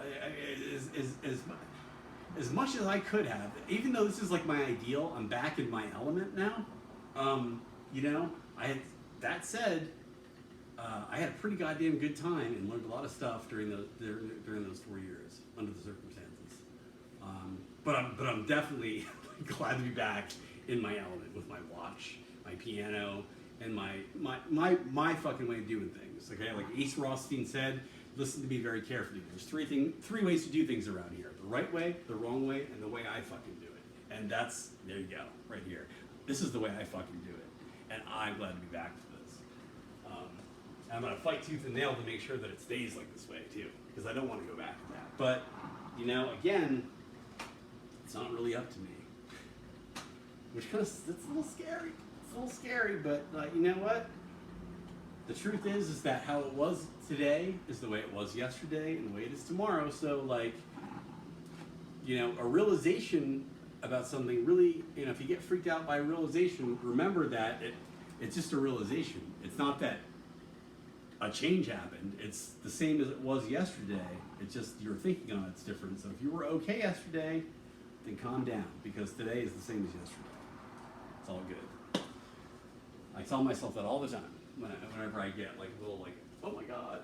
As much as I could have, even though this is like my ideal, I'm back in my element now. You know, that said, I had a pretty goddamn good time and learned a lot of stuff during those 4 years under the circumstances. But I'm definitely glad to be back in my element with my watch, my piano, and my fucking way of doing things. Okay, like Ace Rothstein said, listen to me very carefully. There's three ways to do things around here: the right way, the wrong way, and the way I fucking do it. And there you go, right here. This is the way I fucking do it, and I'm glad to be back to this. I'm gonna fight tooth and nail to make sure that it stays like this way too, because I don't want to go back to that. But you know, again, it's not really up to me, which it's a little scary. It's a little scary, but you know what? The truth is that how it was today is the way it was yesterday, and the way it is tomorrow. So like, you know, a realization about something really, you know, if you get freaked out by a realization, remember that it's just a realization. It's not that a change happened. It's the same as it was yesterday. It's just your thinking on it's different. So if you were okay yesterday, then calm down because today is the same as yesterday. It's all good. I tell myself that all the time whenever I get like a little like, oh my God.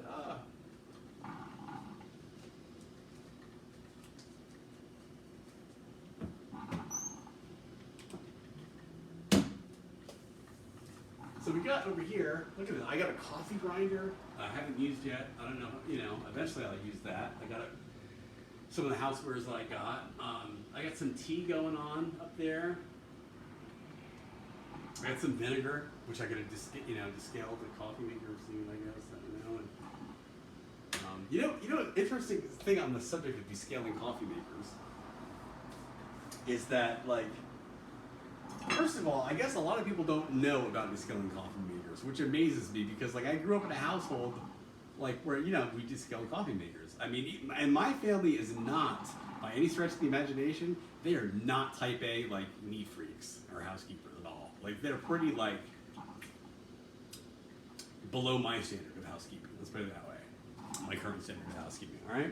So we got over here, look at this, I got a coffee grinder I haven't used yet. I don't know, eventually I'll use that. I got some of the housewares that I got. I got some tea going on up there. I got some vinegar, which I got to descale the coffee maker soon, I guess. I don't know. And, interesting thing on the subject of descaling coffee makers is that, like, first of all, I guess a lot of people don't know about descaling coffee makers, which amazes me because, like, I grew up in a household, like, where, we descale coffee makers. I mean, and my family is not, by any stretch of the imagination, they are not type A, like, neat freaks or housekeepers at all. Like, they're pretty, like, below my standard of housekeeping. Let's put it that way. My current standard of housekeeping, all right?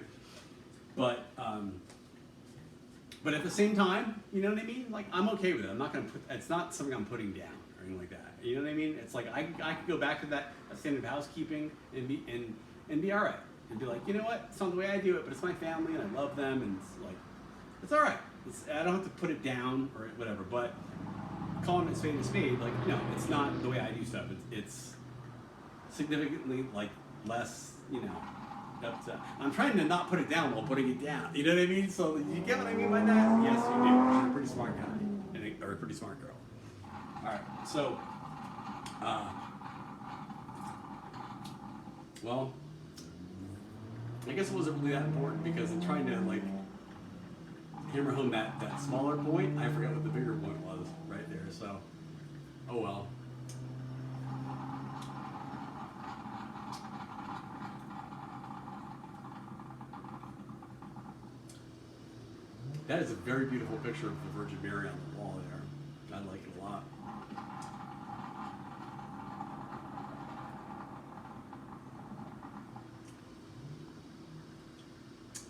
But at the same time, you know what I mean? Like, I'm okay with it. I'm not going to it's not something I'm putting down or anything like that. You know what I mean? It's like, I could go back to that standard of housekeeping and be all right. And be like, you know what? It's not the way I do it, but it's my family and I love them and it's like, it's all right. I don't have to put it down or whatever, but calling it a spade, like, it's not the way I do stuff. It's significantly, like, less, I'm trying to not put it down while putting it down. You know what I mean? So you get what I mean by that? Yes, you do. You're a pretty smart guy or a pretty smart girl. All right. So, well, I guess it wasn't really that important because I'm trying to, like, hammer home that smaller point. I forgot what the bigger point was right there. So, oh well. That is a very beautiful picture of the Virgin Mary on the wall there. I like it a lot.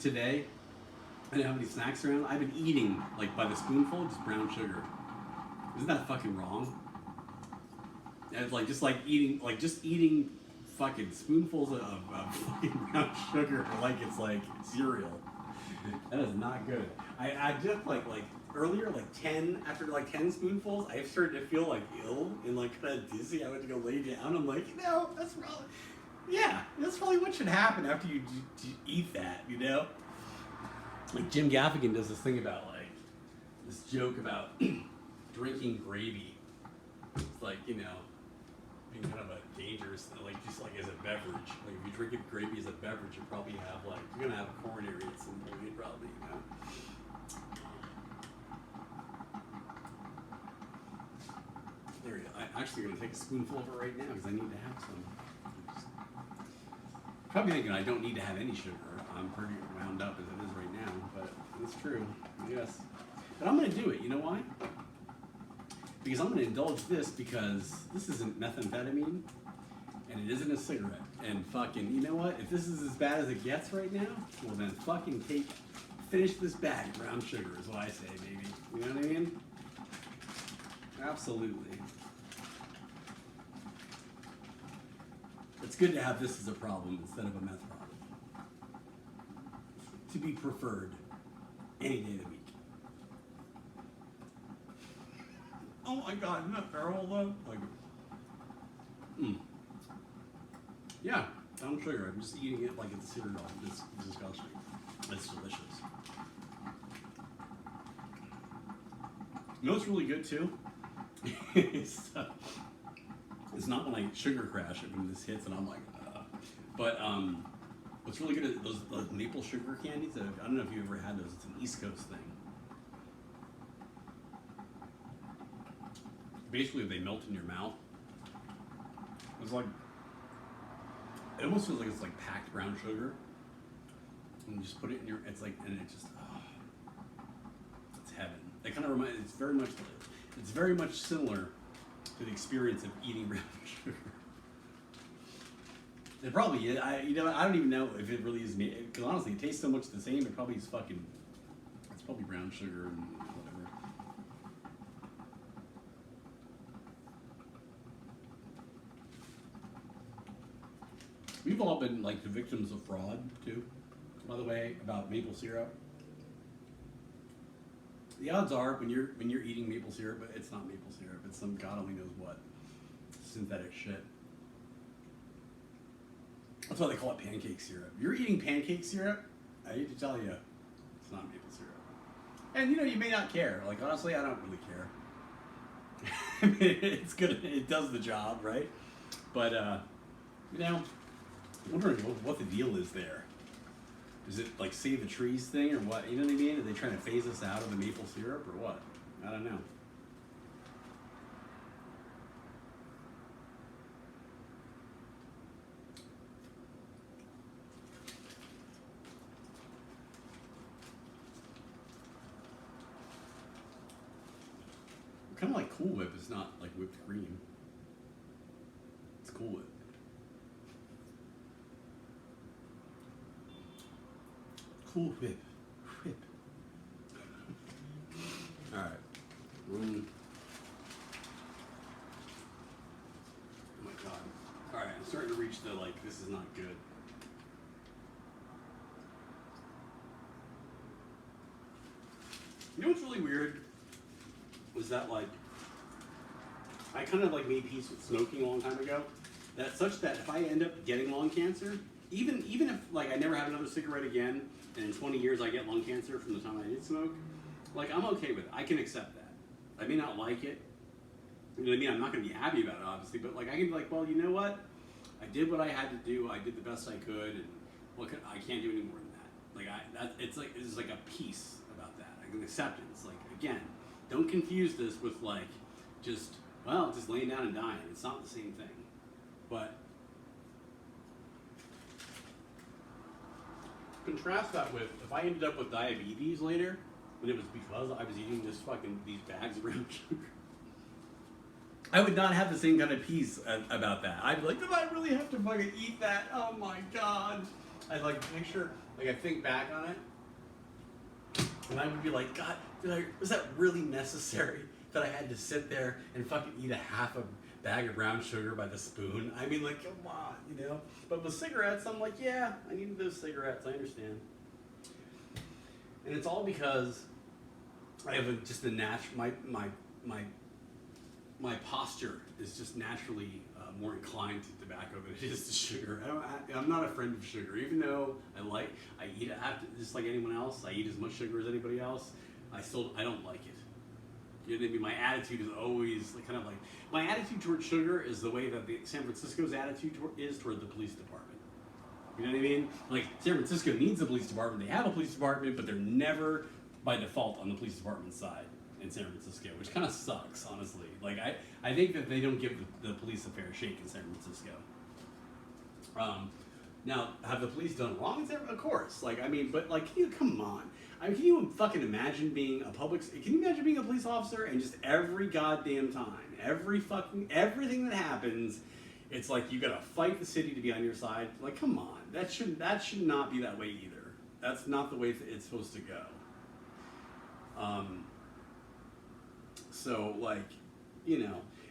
Today, I didn't have any snacks around. I've been eating, like, by the spoonful, just brown sugar. Isn't that fucking wrong? And it's like, just eating fucking spoonfuls of fucking brown sugar like it's like cereal. That is not good. I just like earlier, after 10 spoonfuls, I started to feel like ill and like kind of dizzy. I went to go lay down. I'm like, that's probably, that's probably what should happen after you eat that, Like Jim Gaffigan does this thing about this joke about drinking gravy. It's like, being kind of a dangerous, just as a beverage. Like if you drink gravy as a beverage, you probably have you're gonna have a coronary at some point, probably, There you go. I'm actually gonna take a spoonful of it right now because I need to have some. Probably thinking I don't need to have any sugar. I'm pretty wound up as it is right now, but it's true, yes. But I'm gonna do it. You know why? Because I'm going to indulge this because this isn't methamphetamine and it isn't a cigarette. And fucking, you know what? If this is as bad as it gets right now, well then fucking finish this bag of brown sugar is what I say, baby. You know what I mean? Absolutely. It's good to have this as a problem instead of a meth problem. To be preferred any day of the week. Oh my God, isn't that terrible though? Yeah, brown sugar. I'm just eating it like it's cereal. It's disgusting. It's delicious. You know what's really good too? It's not when I sugar crash it when this hits and I'm like, but what's really good is those maple sugar candies. I don't know if you've ever had those. It's an East Coast thing. Basically, they melt in your mouth. It's like, it almost feels like it's like packed brown sugar. And you just put it in your, it's heaven. It kind of reminds, it's very much similar to the experience of eating brown sugar. It probably is. I don't even know if it really is me. Because honestly, it tastes so much the same. It probably is fucking. It's probably brown sugar and whatever. We've all been like the victims of fraud too. By the way, about maple syrup. The odds are when you're eating maple syrup, but it's not maple syrup. It's some god only knows what synthetic shit. That's why they call it pancake syrup. You're eating pancake syrup, I hate to tell you, it's not maple syrup. And you may not care. Like honestly, I don't really care. I mean, it's good. It does the job, right? But I'm wondering what the deal is there. Is it like save the trees thing or what? You know what I mean? Are they trying to phase us out of the maple syrup or what? I don't know. Kind of like Cool Whip is not like whipped cream. It's Cool Whip. Cool Whip. Whip. All right. Oh my god. All right, I'm starting to reach the like. This is not good. You know what's really weird? Was that like I kind of like made peace with smoking a long time ago. That such that if I end up getting lung cancer, even if like I never have another cigarette again, and in 20 years I get lung cancer from the time I did smoke, like I'm okay with it. I can accept that. I may not like it. You know what I mean? I'm not going to be happy about it, obviously, but like I can be like, well, you know what? I did what I had to do. I did the best I could, and I can't do any more than that. Like it's like a peace about that, like an acceptance. Like again, don't confuse this with like just laying down and dying. It's not the same thing. But contrast that with if I ended up with diabetes later, when it was because I was eating these bags of brown sugar. I would not have the same kind of peace about that. I'd be like, did I really have to fucking eat that? Oh my god. I'd like picture, like I think back on it, and I would be like, God, was that really necessary that I had to sit there and fucking eat a half a bag of brown sugar by the spoon? I mean, like, come on, But with cigarettes, I'm like, yeah, I needed those cigarettes. I understand. And it's all because I have just a natural, my posture is just naturally more inclined to tobacco than it is to sugar. I'm not a friend of sugar, even though I eat it just like anyone else. I eat as much sugar as anybody else. I don't like it. You know what I mean? My attitude is always my attitude towards sugar is the way that the San Francisco's attitude is toward the police department. You know what I mean? Like San Francisco needs a police department. They have a police department, but they're never by default on the police department's side in San Francisco, which kind of sucks, honestly. Like I think that they don't give the police a fair shake in San Francisco. Now, have the police done wrong in San Francisco? Of course. Come on. I mean, can you fucking imagine being can you imagine being a police officer and just every goddamn time, everything that happens, it's like you gotta fight the city to be on your side? Like, come on. That should not be that way either. That's not the way it's supposed to go. So,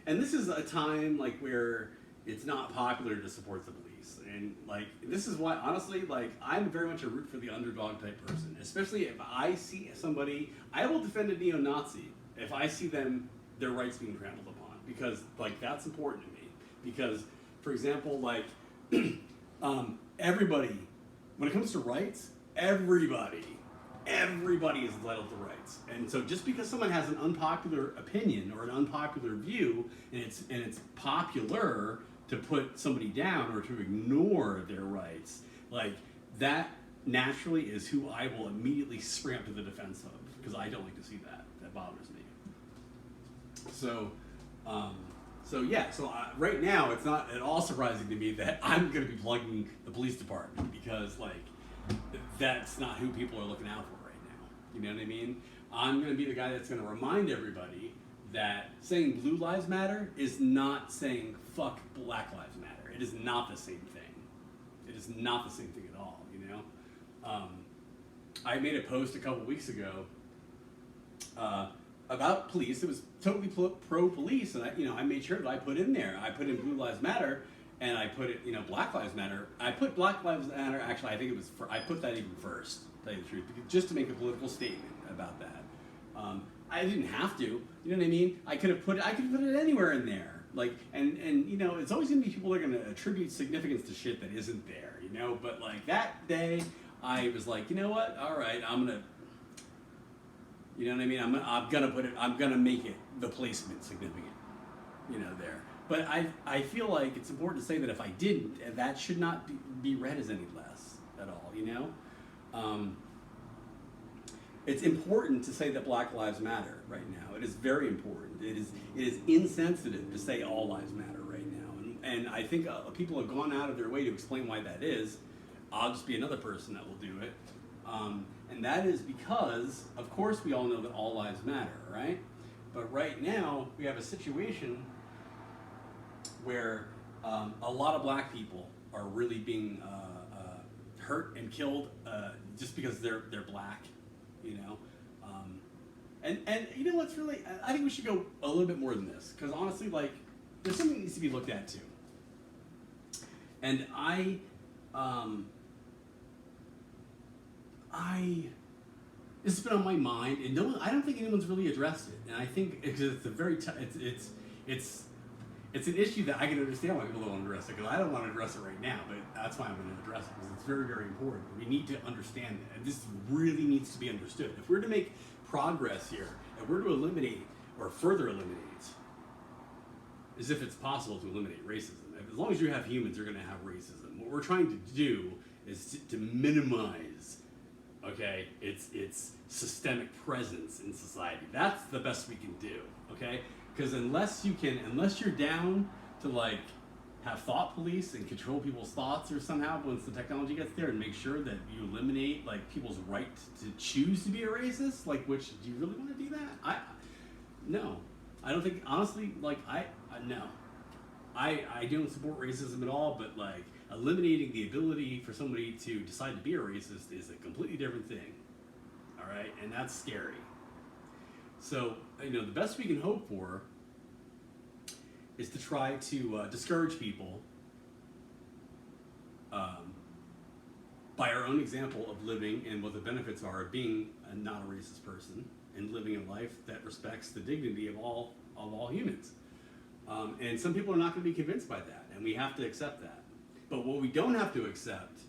and this is a time, where it's not popular to support the police. And, this is why, honestly, I'm very much a root for the underdog type person. Especially if I see somebody, I will defend a neo-Nazi if I see their rights being trampled upon. Because, that's important to me. Because, for example, everybody, when it comes to rights, everybody is entitled to rights. And so just because someone has an unpopular opinion or an unpopular view, and it's popular to put somebody down or to ignore their rights, that naturally is who I will immediately spring up to the defense of, because I don't like to see that. That bothers me. So right now it's not at all surprising to me that I'm going to be plugging the police department, because that's not who people are looking out for right now. You know what I mean? I'm going to be the guy that's going to remind everybody that saying Blue Lives Matter is not saying fuck Black Lives Matter. It is not the same thing. It is not the same thing at all, you know? I made a post a couple weeks ago about police. It was totally pro-police, and I made sure that I put in there. I put in Blue Lives Matter, and I put it, Black Lives Matter. I put Black Lives Matter, actually, I think it was, I put that even first, to tell you the truth, just to make a political statement about that. I didn't have to, you know what I mean? I could have put it anywhere in there. Like, and it's always gonna be people that are gonna attribute significance to shit that isn't there, but like that day, I was like, you know what, all right, I'm gonna, you know what I mean? I'm gonna make it the placement significant, there. But I feel like it's important to say that if I didn't, that should not be read as any less at all, It's important to say that Black Lives Matter right now. It is very important. It is insensitive to say all lives matter right now. And I think people have gone out of their way to explain why that is. I'll just be another person that will do it. And that is because, of course, we all know that all lives matter, right? But right now, we have a situation where a lot of black people are really being hurt and killed just because they're black, and what's really, I think we should go a little bit more than this, because honestly, like, there's something that needs to be looked at too. And this has been on my mind, and I don't think anyone's really addressed it. And I think because it's a very it's an issue that I can understand why people don't want to address it, because I don't want to address it right now, but that's why I'm going to address it, because it's very, very important. We need to understand it, and this really needs to be understood. If we're to make progress here, if we're to eliminate or further eliminate, as if it's possible to eliminate racism. As long as you have humans, you're going to have racism. What we're trying to do is to minimize, okay, its systemic presence in society. That's the best we can do, okay? Because unless you're down to like have thought police and control people's thoughts or somehow once the technology gets there and make sure that you eliminate like people's right to choose to be a racist, like, which, do you really want to do that? No. I don't think, honestly, like, no. I don't support racism at all, but like eliminating the ability for somebody to decide to be a racist is a completely different thing. All right, and that's scary. So, the best we can hope for is to try to discourage people by our own example of living and what the benefits are of being not a racist person and living a life that respects the dignity of all humans. And some people are not going to be convinced by that, and we have to accept that. But what we don't have to accept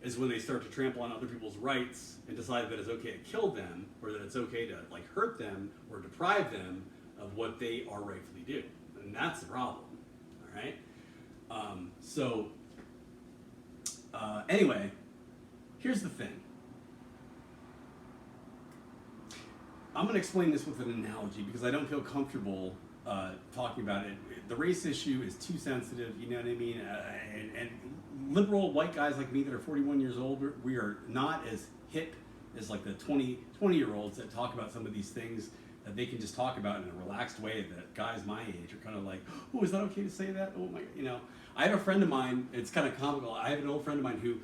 is when they start to trample on other people's rights and decide that it's okay to kill them, or that it's okay to like hurt them or deprive them of what they are rightfully due. And that's the problem, all right? Anyway, here's the thing. I'm going to explain this with an analogy because I don't feel comfortable talking about it. The race issue is too sensitive, you know what I mean? And liberal white guys like me that are 41 years old, we are not as hip as like the 20-year-olds that talk about some of these things that they can just talk about in a relaxed way that guys my age are kind of like, oh, is that okay to say that? Oh my, I have a friend of mine, it's kind of comical, I have an old friend of mine who,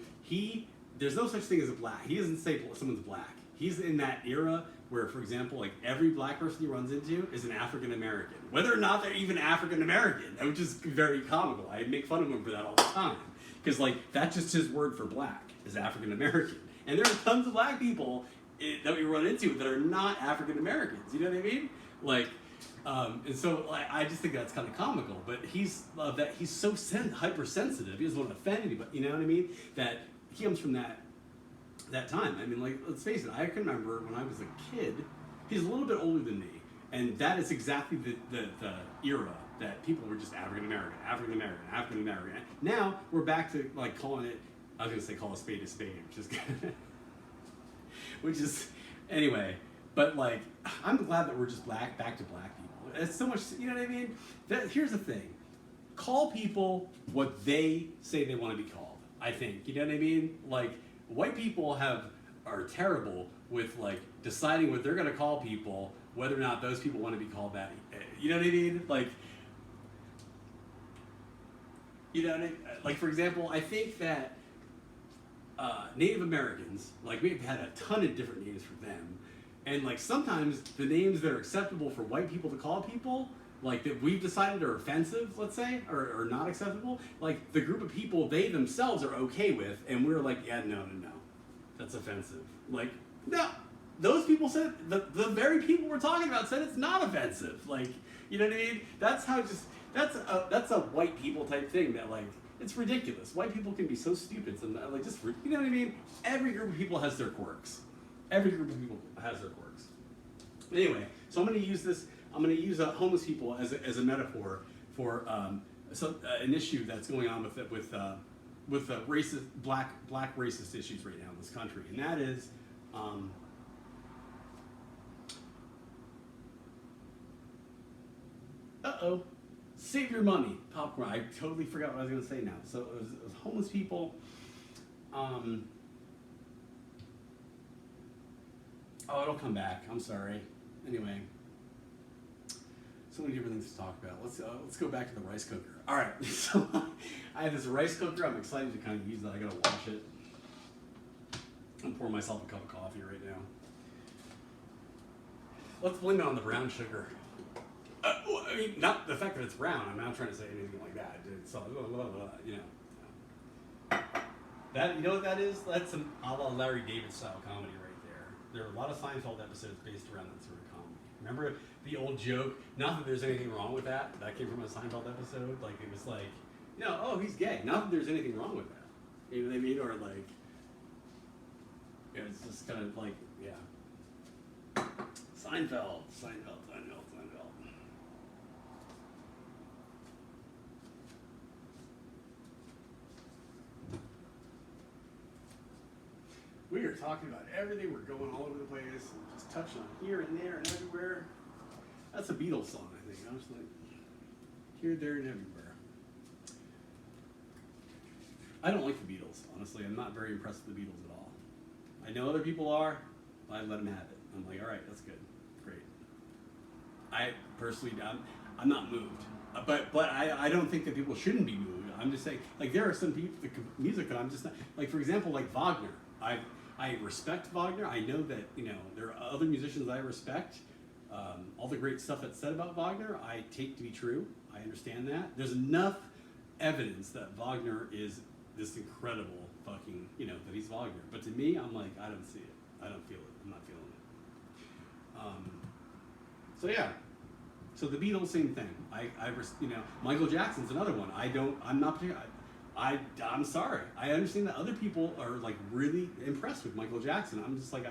there's no such thing as a black, he doesn't say someone's black. He's in that era where, for example, like every black person he runs into is an African American, whether or not they're even African American, which is very comical. I make fun of him for that all the time, because like that's just his word for black is African American, and there are tons of black people that we run into that are not African Americans. You know what I mean? Like, and so like, I just think that's kind of comical. But he's so hypersensitive. He doesn't want to offend anybody. You know what I mean? That he comes from that time. I mean, like, let's face it, I can remember when I was a kid, he's a little bit older than me, and that is exactly the era that people were just African American, African American, African American. Now we're back to like calling it, I was gonna say call a spade, which is anyway, but like, I'm glad that we're just back to black people. It's so much, you know what I mean? Here's the thing, call people what they say they want to be called, I think, you know what I mean? Like, white people are terrible with like deciding what they're going to call people, whether or not those people want to be called that. You know what I mean? Like, You know what I mean? Like, for example, I think that Native Americans, like, we've had a ton of different names for them. And, like, sometimes the names that are acceptable for white people to call people, like, that we've decided are offensive, let's say, or not acceptable, like, the group of people they themselves are okay with, and we're like, yeah, no, that's offensive. Like, no, those people said, the very people we're talking about said it's not offensive. Like, you know what I mean? That's how that's a white people type thing that, like, it's ridiculous. White people can be so stupid sometimes, like, just, you know what I mean? Every group of people has their quirks. Every group of people has their quirks. Anyway, so I'm going to use this. I'm going to use homeless people as a metaphor for an issue that's going on with racist black racist issues right now in this country, and that is. Save your money, popcorn. I totally forgot what I was going to say now. So it was homeless people. Oh, it'll come back. I'm sorry. Anyway, so many different things to talk about. Let's go back to the rice cooker. All right. So I have this rice cooker. I'm excited to kind of use that. I gotta wash it. I'm pouring myself a cup of coffee right now. Let's blame it on the brown sugar. Well, I mean, not the fact that it's brown. I'm not trying to say anything like that. It's all, you know. That, you know what that is? That's some a la Larry David style comedy right there. There are a lot of Seinfeld episodes based around that sort of comedy. Remember the old joke? Not that there's anything wrong with that. That came from a Seinfeld episode. Like, it was like, you know, oh, he's gay. Not that there's anything wrong with that. You know what I mean? Or like, it's just kind of like, yeah. Seinfeld. We are talking about everything. We're going all over the place and just touching on here and there and everywhere. That's a Beatles song, I think. I was like, here, there, and everywhere. I don't like the Beatles, honestly. I'm not very impressed with the Beatles at all. I know other people are, but I let them have it. I'm like, all right, that's good. Great. I personally, I'm not moved. But I don't think that people shouldn't be moved. I'm just saying, like, there are some people, the music that I'm just not, like, for example, like Wagner. I respect Wagner. I know that, you know, there are other musicians I respect. All the great stuff that's said about Wagner, I take to be true. I understand that. There's enough evidence that Wagner is this incredible fucking, you know, that he's Wagner. But to me, I'm like, I don't see it. I don't feel it. I'm not feeling it. So yeah. So the Beatles, same thing. You know, Michael Jackson's another one. I'm not particular. I'm sorry. I understand that other people are like really impressed with Michael Jackson. I'm just like,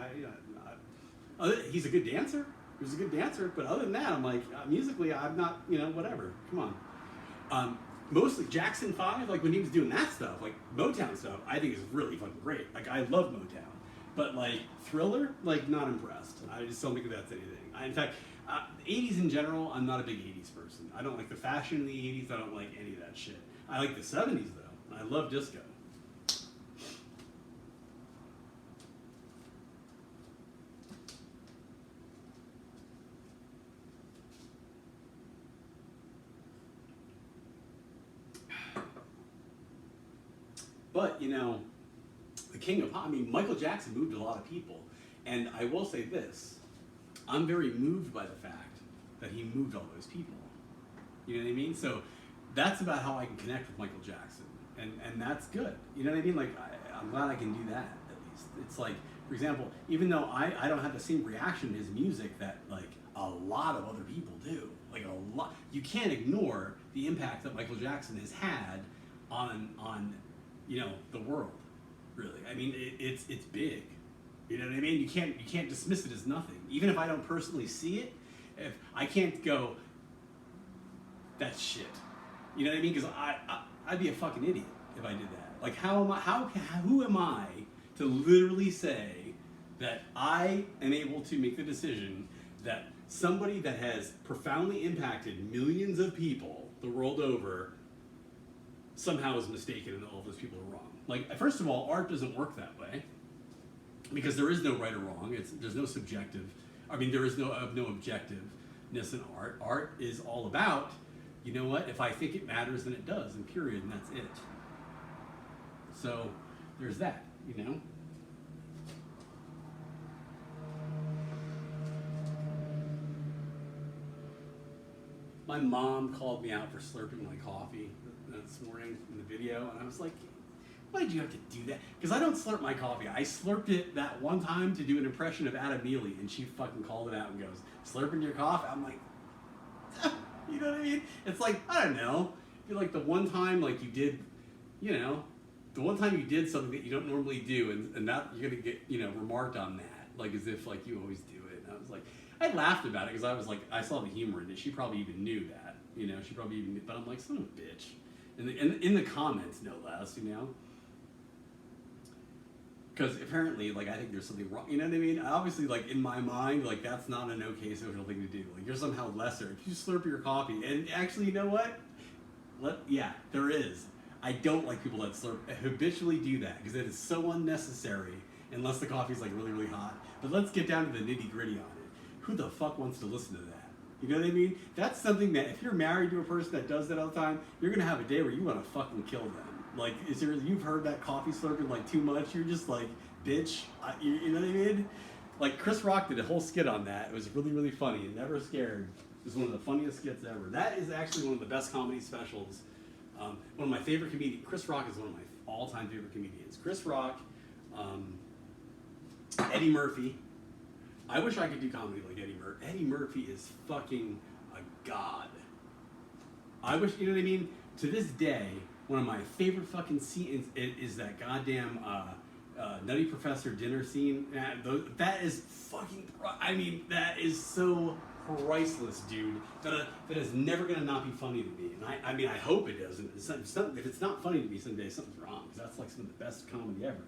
he's a good dancer. He was a good dancer, but other than that, I'm like, musically, I'm not, you know, whatever. Come on. Mostly Jackson 5, like when he was doing that stuff, like Motown stuff, I think is really fucking great. Like, I love Motown. But like Thriller, like, not impressed. I just don't think that's anything. In fact, 80s in general, I'm not a big 80s person. I don't like the fashion in the 80s. I don't like any of that shit. I like the 70s though. I love disco. But, you know, the king of pop, I mean, Michael Jackson moved a lot of people. And I will say this, I'm very moved by the fact that he moved all those people. You know what I mean? So that's about how I can connect with Michael Jackson. And that's good. You know what I mean? Like, I'm glad I can do that, at least. It's like, for example, even though I don't have the same reaction to his music that, like, a lot of other people do. Like, a lot. You can't ignore the impact that Michael Jackson has had on you know, the world, really. I mean, it's big. You know what I mean? You can't dismiss it as nothing. Even if I don't personally see it, if I can't go, that's shit. You know what I mean? Because I'd be a fucking idiot if I did that. Like, who am I to literally say that I am able to make the decision that somebody that has profoundly impacted millions of people the world over somehow is mistaken and all of those people are wrong? Like, first of all, art doesn't work that way because there is no right or wrong. There's no subjective. I mean, there is no objectiveness in art. Art is all about you know what? If I think it matters, then it does, and period, and that's it. So there's that, you know? My mom called me out for slurping my coffee this morning in the video, and I was like, why did you have to do that? Because I don't slurp my coffee. I slurped it that one time to do an impression of Adam Neely, and she fucking called it out and goes, slurping your coffee? I'm like, you know what I mean? It's like, I don't know. I feel like the one time, like, you did, you know, the one time you did something that you don't normally do, and that you're going to get, you know, remarked on that, like, as if, like, you always do it. And I was like, I laughed about it because I was like, I saw the humor in it. She probably even knew that, you know, she probably even knew, but I'm like, son of a bitch. In the comments, no less, you know? Because apparently, like, I think there's something wrong, you know what I mean? Obviously, like, in my mind, like, that's not an okay social thing to do. Like, you're somehow lesser. If you slurp your coffee, and actually, you know what? Yeah, there is. I don't like people that habitually do that, because it is so unnecessary, unless the coffee's, like, really, really hot. But let's get down to the nitty-gritty on it. Who the fuck wants to listen to that? You know what I mean? That's something that, if you're married to a person that does that all the time, you're going to have a day where you want to fucking kill them. Like, you've heard that coffee slurping like too much, you're just like, bitch, you know what I mean? Like, Chris Rock did a whole skit on that. It was really, really funny and never scared. It was one of the funniest skits ever. That is actually one of the best comedy specials. One of my favorite comedians. Chris Rock is one of my all-time favorite comedians. Chris Rock, Eddie Murphy. I wish I could do comedy like Eddie Murphy. Eddie Murphy is fucking a god. I wish, you know what I mean? To this day, one of my favorite fucking scenes is that goddamn Nutty Professor dinner scene. That is fucking, I mean, that is so priceless, dude. That is never gonna not be funny to me. And I mean, I hope it doesn't. If it's not funny to me someday, something's wrong. Because that's like some of the best comedy ever.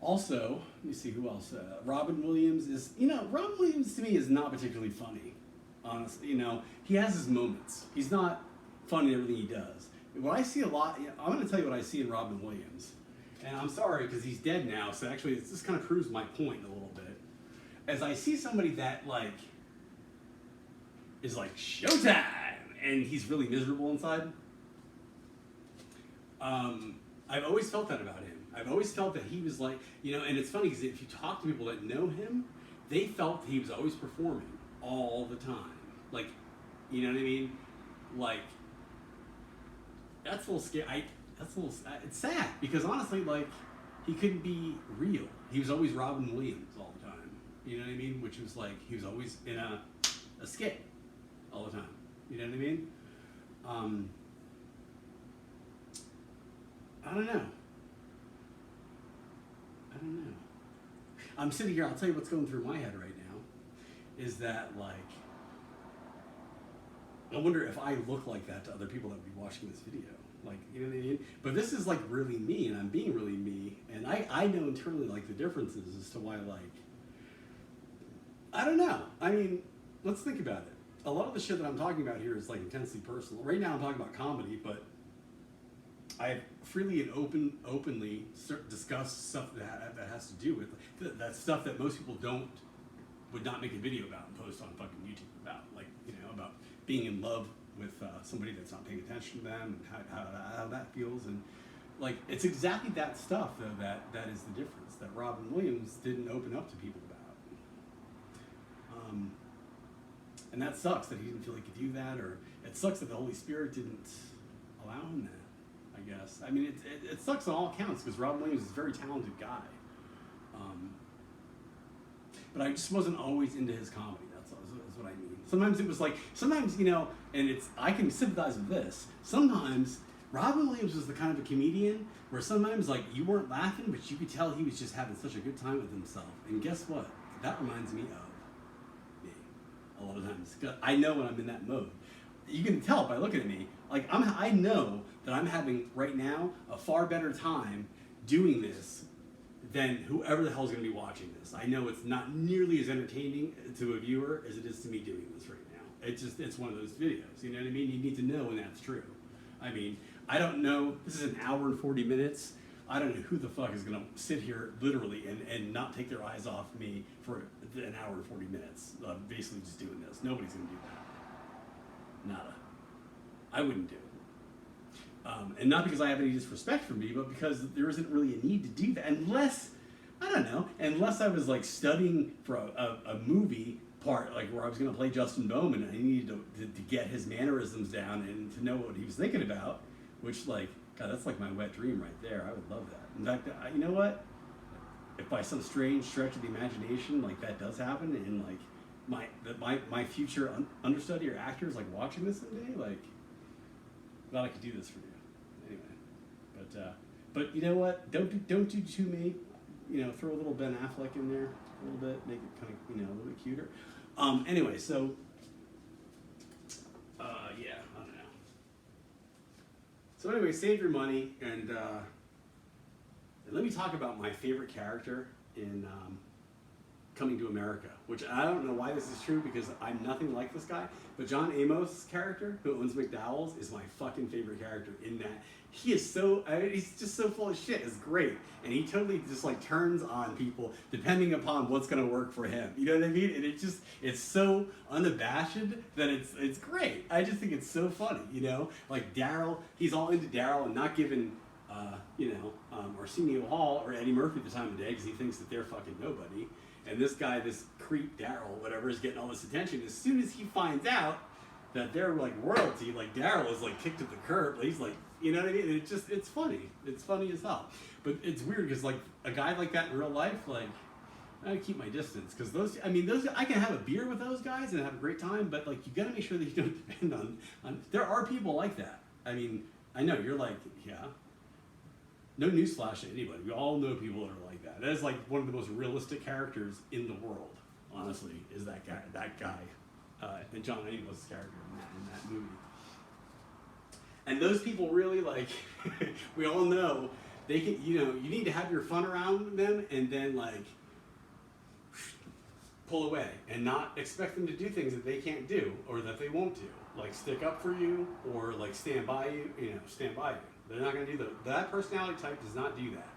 Also, let me see who else. Robin Williams is, you know, Robin Williams to me is not particularly funny. Honestly, you know, he has his moments. He's not funny in everything he does. What I see a lot, I'm going to tell you what I see in Robin Williams. And I'm sorry because he's dead now, so actually this kind of proves my point a little bit. As I see somebody that, like, is like, showtime, and he's really miserable inside, I've always felt that about him. I've always felt that he was like, you know, and it's funny because if you talk to people that know him, they felt he was always performing all the time. Like, you know what I mean? Like, that's a little scary. It's sad because honestly, like, he couldn't be real. He was always Robin Williams all the time. You know what I mean? Which was like, he was always in a skit all the time. You know what I mean? I don't know. I'm sitting here, I'll tell you what's going through my head right now, is that, like, I wonder if I look like that to other people that would be watching this video. Like, you know what I mean? But this is, like, really me, and I'm being really me, and I know internally, like, the differences as to why, like, I don't know. I mean, let's think about it. A lot of the shit that I'm talking about here is, like, intensely personal. Right now I'm talking about comedy, but I freely and openly discuss stuff that has to do with that stuff that most people would not make a video about and post on fucking YouTube about, like, you know, about being in love with somebody that's not paying attention to them and how that feels, and like, it's exactly that stuff though that is the difference that Robin Williams didn't open up to people about, and that sucks that he didn't feel like he could do that, or it sucks that the Holy Spirit didn't allow him that. I guess. I mean, it sucks on all accounts because Robin Williams is a very talented guy. But I just wasn't always into his comedy. That's what I mean. Sometimes it was like, you know, and I can sympathize with this. Sometimes Robin Williams was the kind of a comedian where sometimes, like, you weren't laughing, but you could tell he was just having such a good time with himself. And guess what? That reminds me of me a lot of times. I know when I'm in that mode. You can tell by looking at me. Like, I know that I'm having right now a far better time doing this than whoever the hell is going to be watching this. I know it's not nearly as entertaining to a viewer as it is to me doing this right now. It's one of those videos. You know what I mean? You need to know when that's true. I mean, I don't know. This is an hour and 40 minutes. I don't know who the fuck is going to sit here literally and not take their eyes off me for an hour and 40 minutes, basically just doing this. Nobody's going to do that. Nada. I wouldn't do it. And not because I have any disrespect for me, but because there isn't really a need to do that unless, I don't know, unless I was like studying for a movie part, like where I was going to play Justin Bowman and I needed to get his mannerisms down and to know what he was thinking about, which like, God, that's like my wet dream right there. I would love that. In fact, you know what? If by some strange stretch of the imagination, like that does happen and like my future understudy or actors like watching this someday, like, glad I could do this for you. Anyway, but you know what? Don't do too many. You know, throw a little Ben Affleck in there a little bit, make it kind of, you know, a little bit cuter. Anyway, so yeah, I don't know. So anyway, save your money and let me talk about my favorite character in Coming to America, which I don't know why this is true because I'm nothing like this guy, but John Amos' character, who owns McDowell's, is my fucking favorite character in that. He is so, I mean, he's just so full of shit. It's great. And he totally just like turns on people depending upon what's going to work for him. You know what I mean? And it's so unabashed that it's great. I just think it's so funny, you know? Like Daryl, he's all into Daryl and not giving, you know, Arsenio Hall or Eddie Murphy the time of day because he thinks that they're fucking nobody. And this guy, this creep Daryl, whatever, is getting all this attention. As soon as he finds out that they're like royalty, like Daryl is like kicked to the curb. He's like, you know what I mean? It's funny. It's funny as hell. But it's weird because like a guy like that in real life, like I keep my distance because those I can have a beer with those guys and have a great time. But like you got to make sure that you don't depend on. There are people like that. I mean, I know you're like, yeah. No newsflash to anybody. We all know people that are like that. That is like one of the most realistic characters in the world. Honestly, is that guy? And John Amos' character in that movie. And those people really like. We all know they can. You know, you need to have your fun around them, and then like pull away, and not expect them to do things that they can't do or that they won't do. Like stick up for you, or like stand by you. You know, stand by you. They're not going to do that. That personality type does not do that.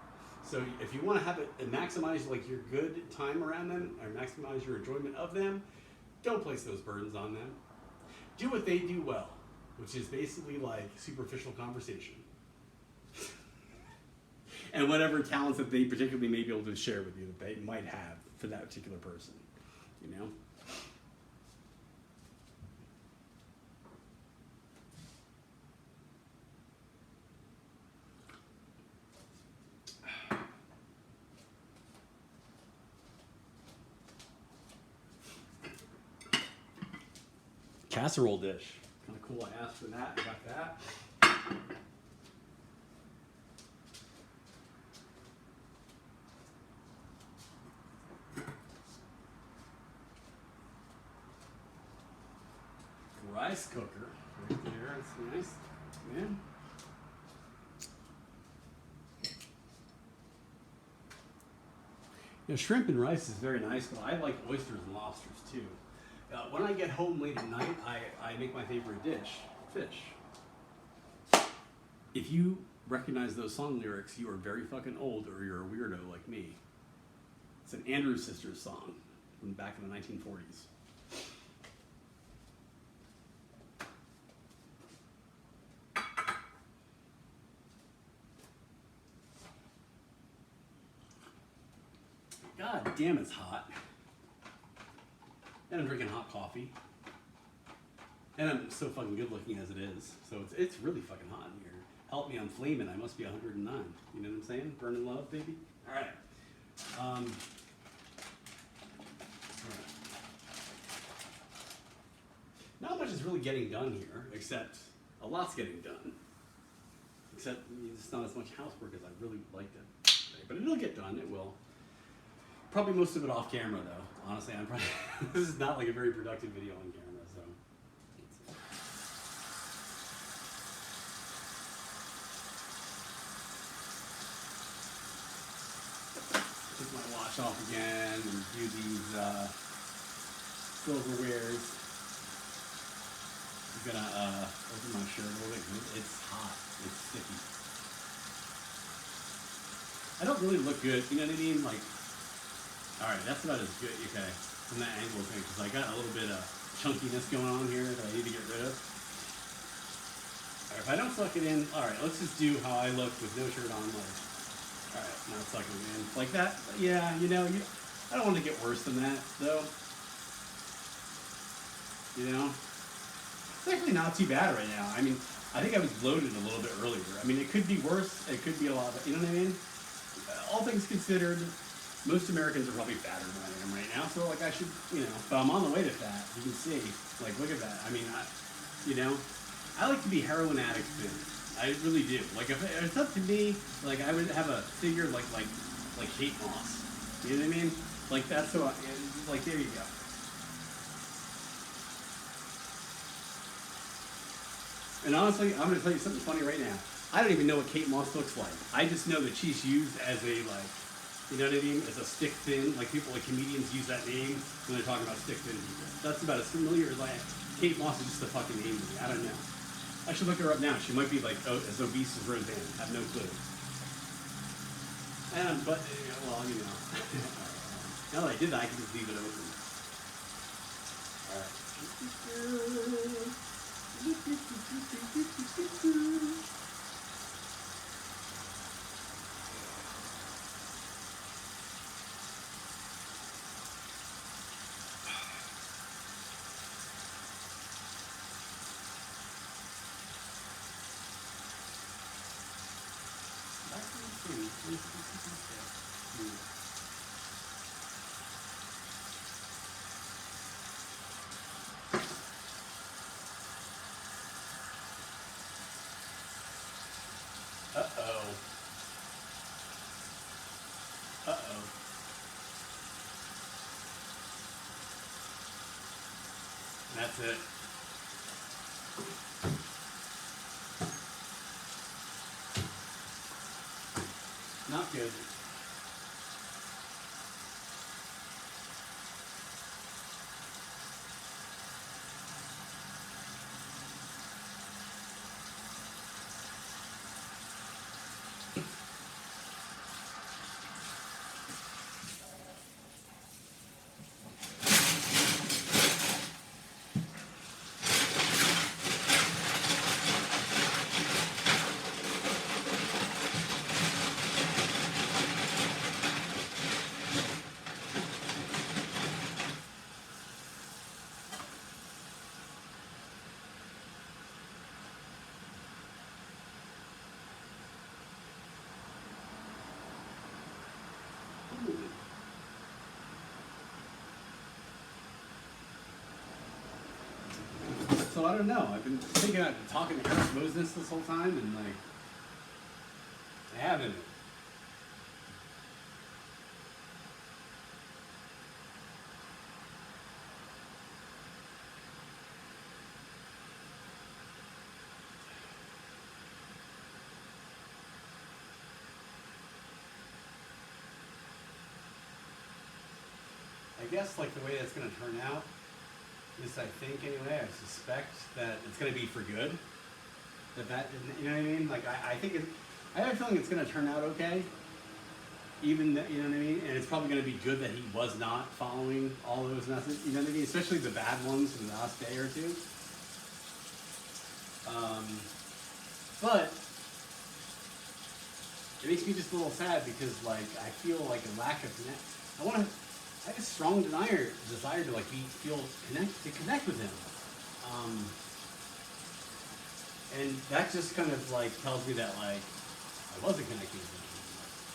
So if you want to have it and maximize like your good time around them or maximize your enjoyment of them, don't place those burdens on them. Do what they do well, which is basically like superficial conversation. And whatever talents that they particularly may be able to share with you that they might have for that particular person, you know? Casserole dish. Kind of cool. I asked for that. I got that. Rice cooker right there. That's nice. Man. You know, shrimp and rice is very nice, but I like oysters and lobsters too. When I get home late at night, I make my favorite dish, fish. If you recognize those song lyrics, you are very fucking old or you're a weirdo like me. It's an Andrews Sisters song from back in the 1940s. God damn, it's hot. And I'm drinking hot coffee. And I'm so fucking good looking as it is. So it's really fucking hot in here. Help me, I'm flaming. I must be 109. You know what I'm saying? Burning love, baby. All right. All right. Not much is really getting done here, except a lot's getting done. Except it's not as much housework as I really like to say. But it'll get done. It will. Probably most of it off camera, though. Honestly, I'm probably this is not like a very productive video on camera, so. Take my watch off again and do these silverwares. I'm gonna open my shirt a little bit. It's hot. It's sticky. I don't really look good. You know what I mean? Like. All right, that's about as good, okay, from that angle thing, because I got a little bit of chunkiness going on here that I need to get rid of. If I don't suck it in, all right, let's just do how I look with no shirt on. Like, all right, not sucking it in like that. Yeah, I don't want to get worse than that, though. It's actually not too bad right now. I mean, I think I was bloated a little bit earlier. I mean, it could be worse. It could be a lot. You know what I mean? All things considered, most Americans are probably fatter than I am right now. So like, I should, but I'm on the way to fat. You can see. Like, look at that. I mean, I like to be heroin addict thin. I really do. Like, if it's up to me, like, I would have a figure like Kate Moss. You know what I mean? Like, that's so. Like, there you go. And honestly, I'm going to tell you something funny right now. I don't even know what Kate Moss looks like. I just know that she's used as a, like, you know what I mean? As a stick thin. Like, people, like comedians use that name when they're talking about stick thin people. That's about as familiar as Kate Moss is just a fucking name to me. I don't know. I should look her up now. She might be, like, as obese as Roseanne. I have no clue. But, well, now that I did that, I can just leave it open. All right. Uh-oh. Uh-oh. That's it. Not good. So I don't know. I've been thinking about talking to Eric Moses this whole time, and like, I haven't. I guess like the way that's going to turn out is, I think anyway, I suspect that it's going to be for good. That you know what I mean? Like I think I have a feeling it's going to turn out okay. Even that, you know what I mean? And it's probably going to be good that he was not following all those methods. You know what I mean? Especially the bad ones in the last day or two. But it makes me just a little sad because like I feel like a lack of I have a strong desire to like connect with him, and that just kind of like tells me that like I wasn't connecting with him.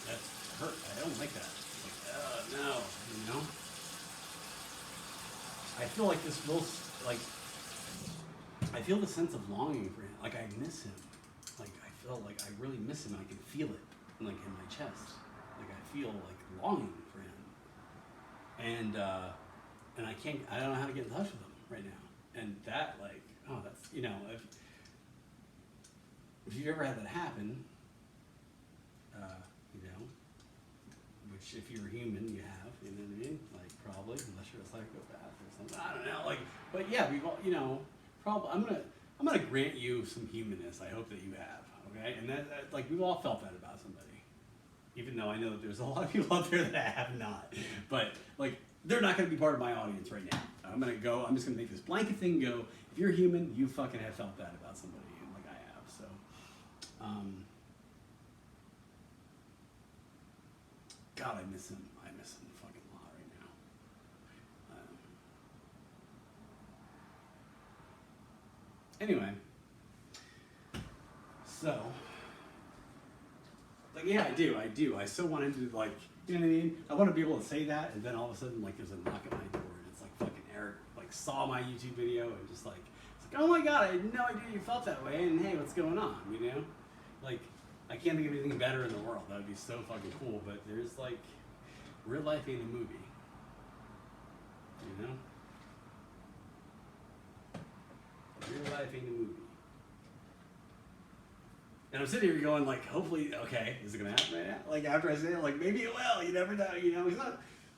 Like, that hurt. I don't like that. Like, no, I feel like this real like I feel the sense of longing for him. Like I miss him. Like I feel like I really miss him. I can feel it, like in my chest. Like I feel like longing for him. And I don't know how to get in touch with him right now. And that, like, that's, if you've ever had that happen, which if you're human, you have, you know what I mean? Like, probably, unless you're a psychopath or something. I don't know, like, but yeah, we've all, probably, I'm gonna grant you some humanness. I hope that you have, okay? And that like, we've all felt that about somebody. Even though I know that there's a lot of people out there that have not. But, like, they're not going to be part of my audience right now. I'm just going to make this blanket thing go. If you're human, you fucking have felt that about somebody, like I have. God, I miss him. I miss him a fucking lot right now. Anyway, so, like, yeah, I do. I still want him to, like, you know what I mean? I want to be able to say that, and then all of a sudden, like, there's a knock at my door, and it's like fucking Eric, like, saw my YouTube video, and just like, it's like, oh my God, I had no idea you felt that way, and hey, what's going on, you know? Like, I can't think of anything better in the world. That would be so fucking cool, but there's, like, real life ain't a movie, you know? Real life ain't a movie. And I'm sitting here going, like, hopefully, okay, is it gonna happen right now? Like, after I say it, like, maybe it will. You never know. You know,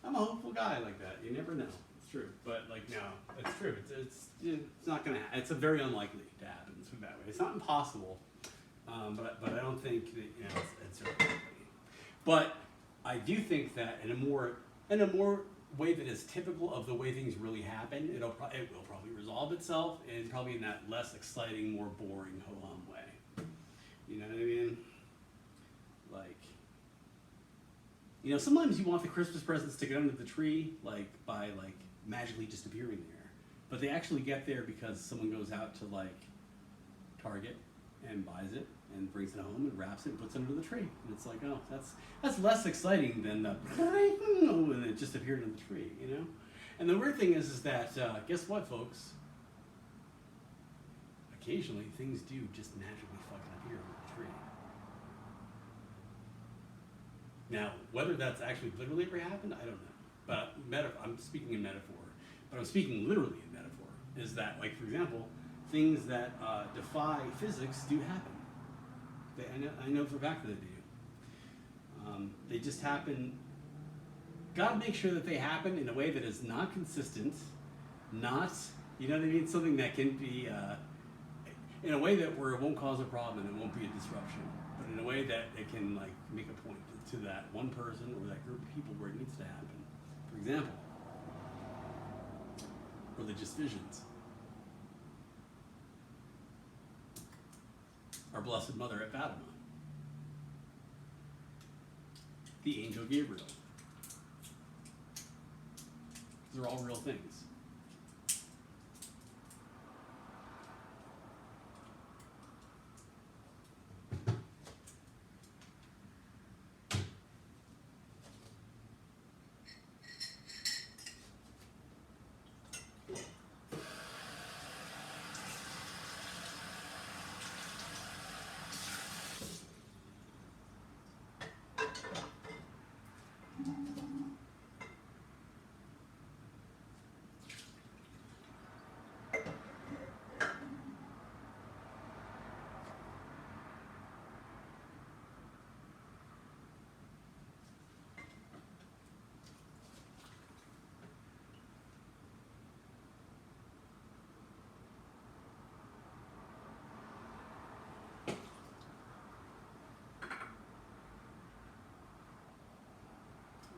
I'm a hopeful guy like that. You never know. It's true, but like, no, it's true. It's not gonna. It's a very unlikely to happen. Let's put it that way. It's not impossible, but I don't think that, you know, it's very likely. But I do think that in a more way that is typical of the way things really happen, it will probably resolve itself, and probably in that less exciting, more boring ho-hum way. You know what I mean? Like, you know, sometimes you want the Christmas presents to get under the tree, like, by, like, magically just appearing there. But they actually get there because someone goes out to, like, Target and buys it and brings it home and wraps it and puts it under the tree. And it's like, oh, that's less exciting than the when it just appeared in the tree, you know? And the weird thing is that, guess what, folks? Occasionally, things do just naturally fucking appear on the tree. Now, whether that's actually literally ever happened, I don't know. But I'm speaking in metaphor. But I'm speaking literally in metaphor. Is that, like, for example, things that defy physics do happen. I know for a fact that they do. They just happen. Gotta make sure that they happen in a way that is not consistent, not, you know what I mean? Something that can be, in a way that where it won't cause a problem and it won't be a disruption, but in a way that it can, like, make a point to that one person or that group of people where it needs to happen. For example, religious visions. Our Blessed Mother at Fatima. The Angel Gabriel. These are all real things.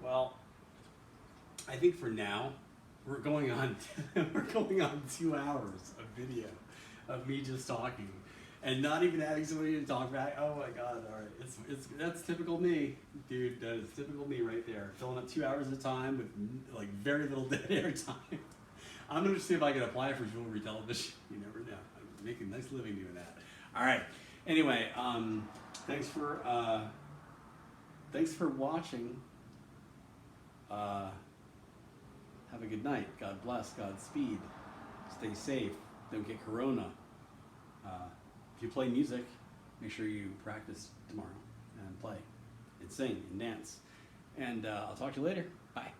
Well, I think for now, we're going on 2 hours of video of me just talking and not even having somebody to talk back. Oh my God! All right, that's typical me, dude. That is typical me right there. Filling up 2 hours at a time with, like, very little dead air time. I'm gonna see if I can apply for jewelry television. You never know. I'm making a nice living doing that. All right. Anyway, thanks for watching. Have a good night. God bless. Godspeed. Stay safe. Don't get corona. If you play music, make sure you practice tomorrow and play and sing and dance. And I'll talk to you later. Bye.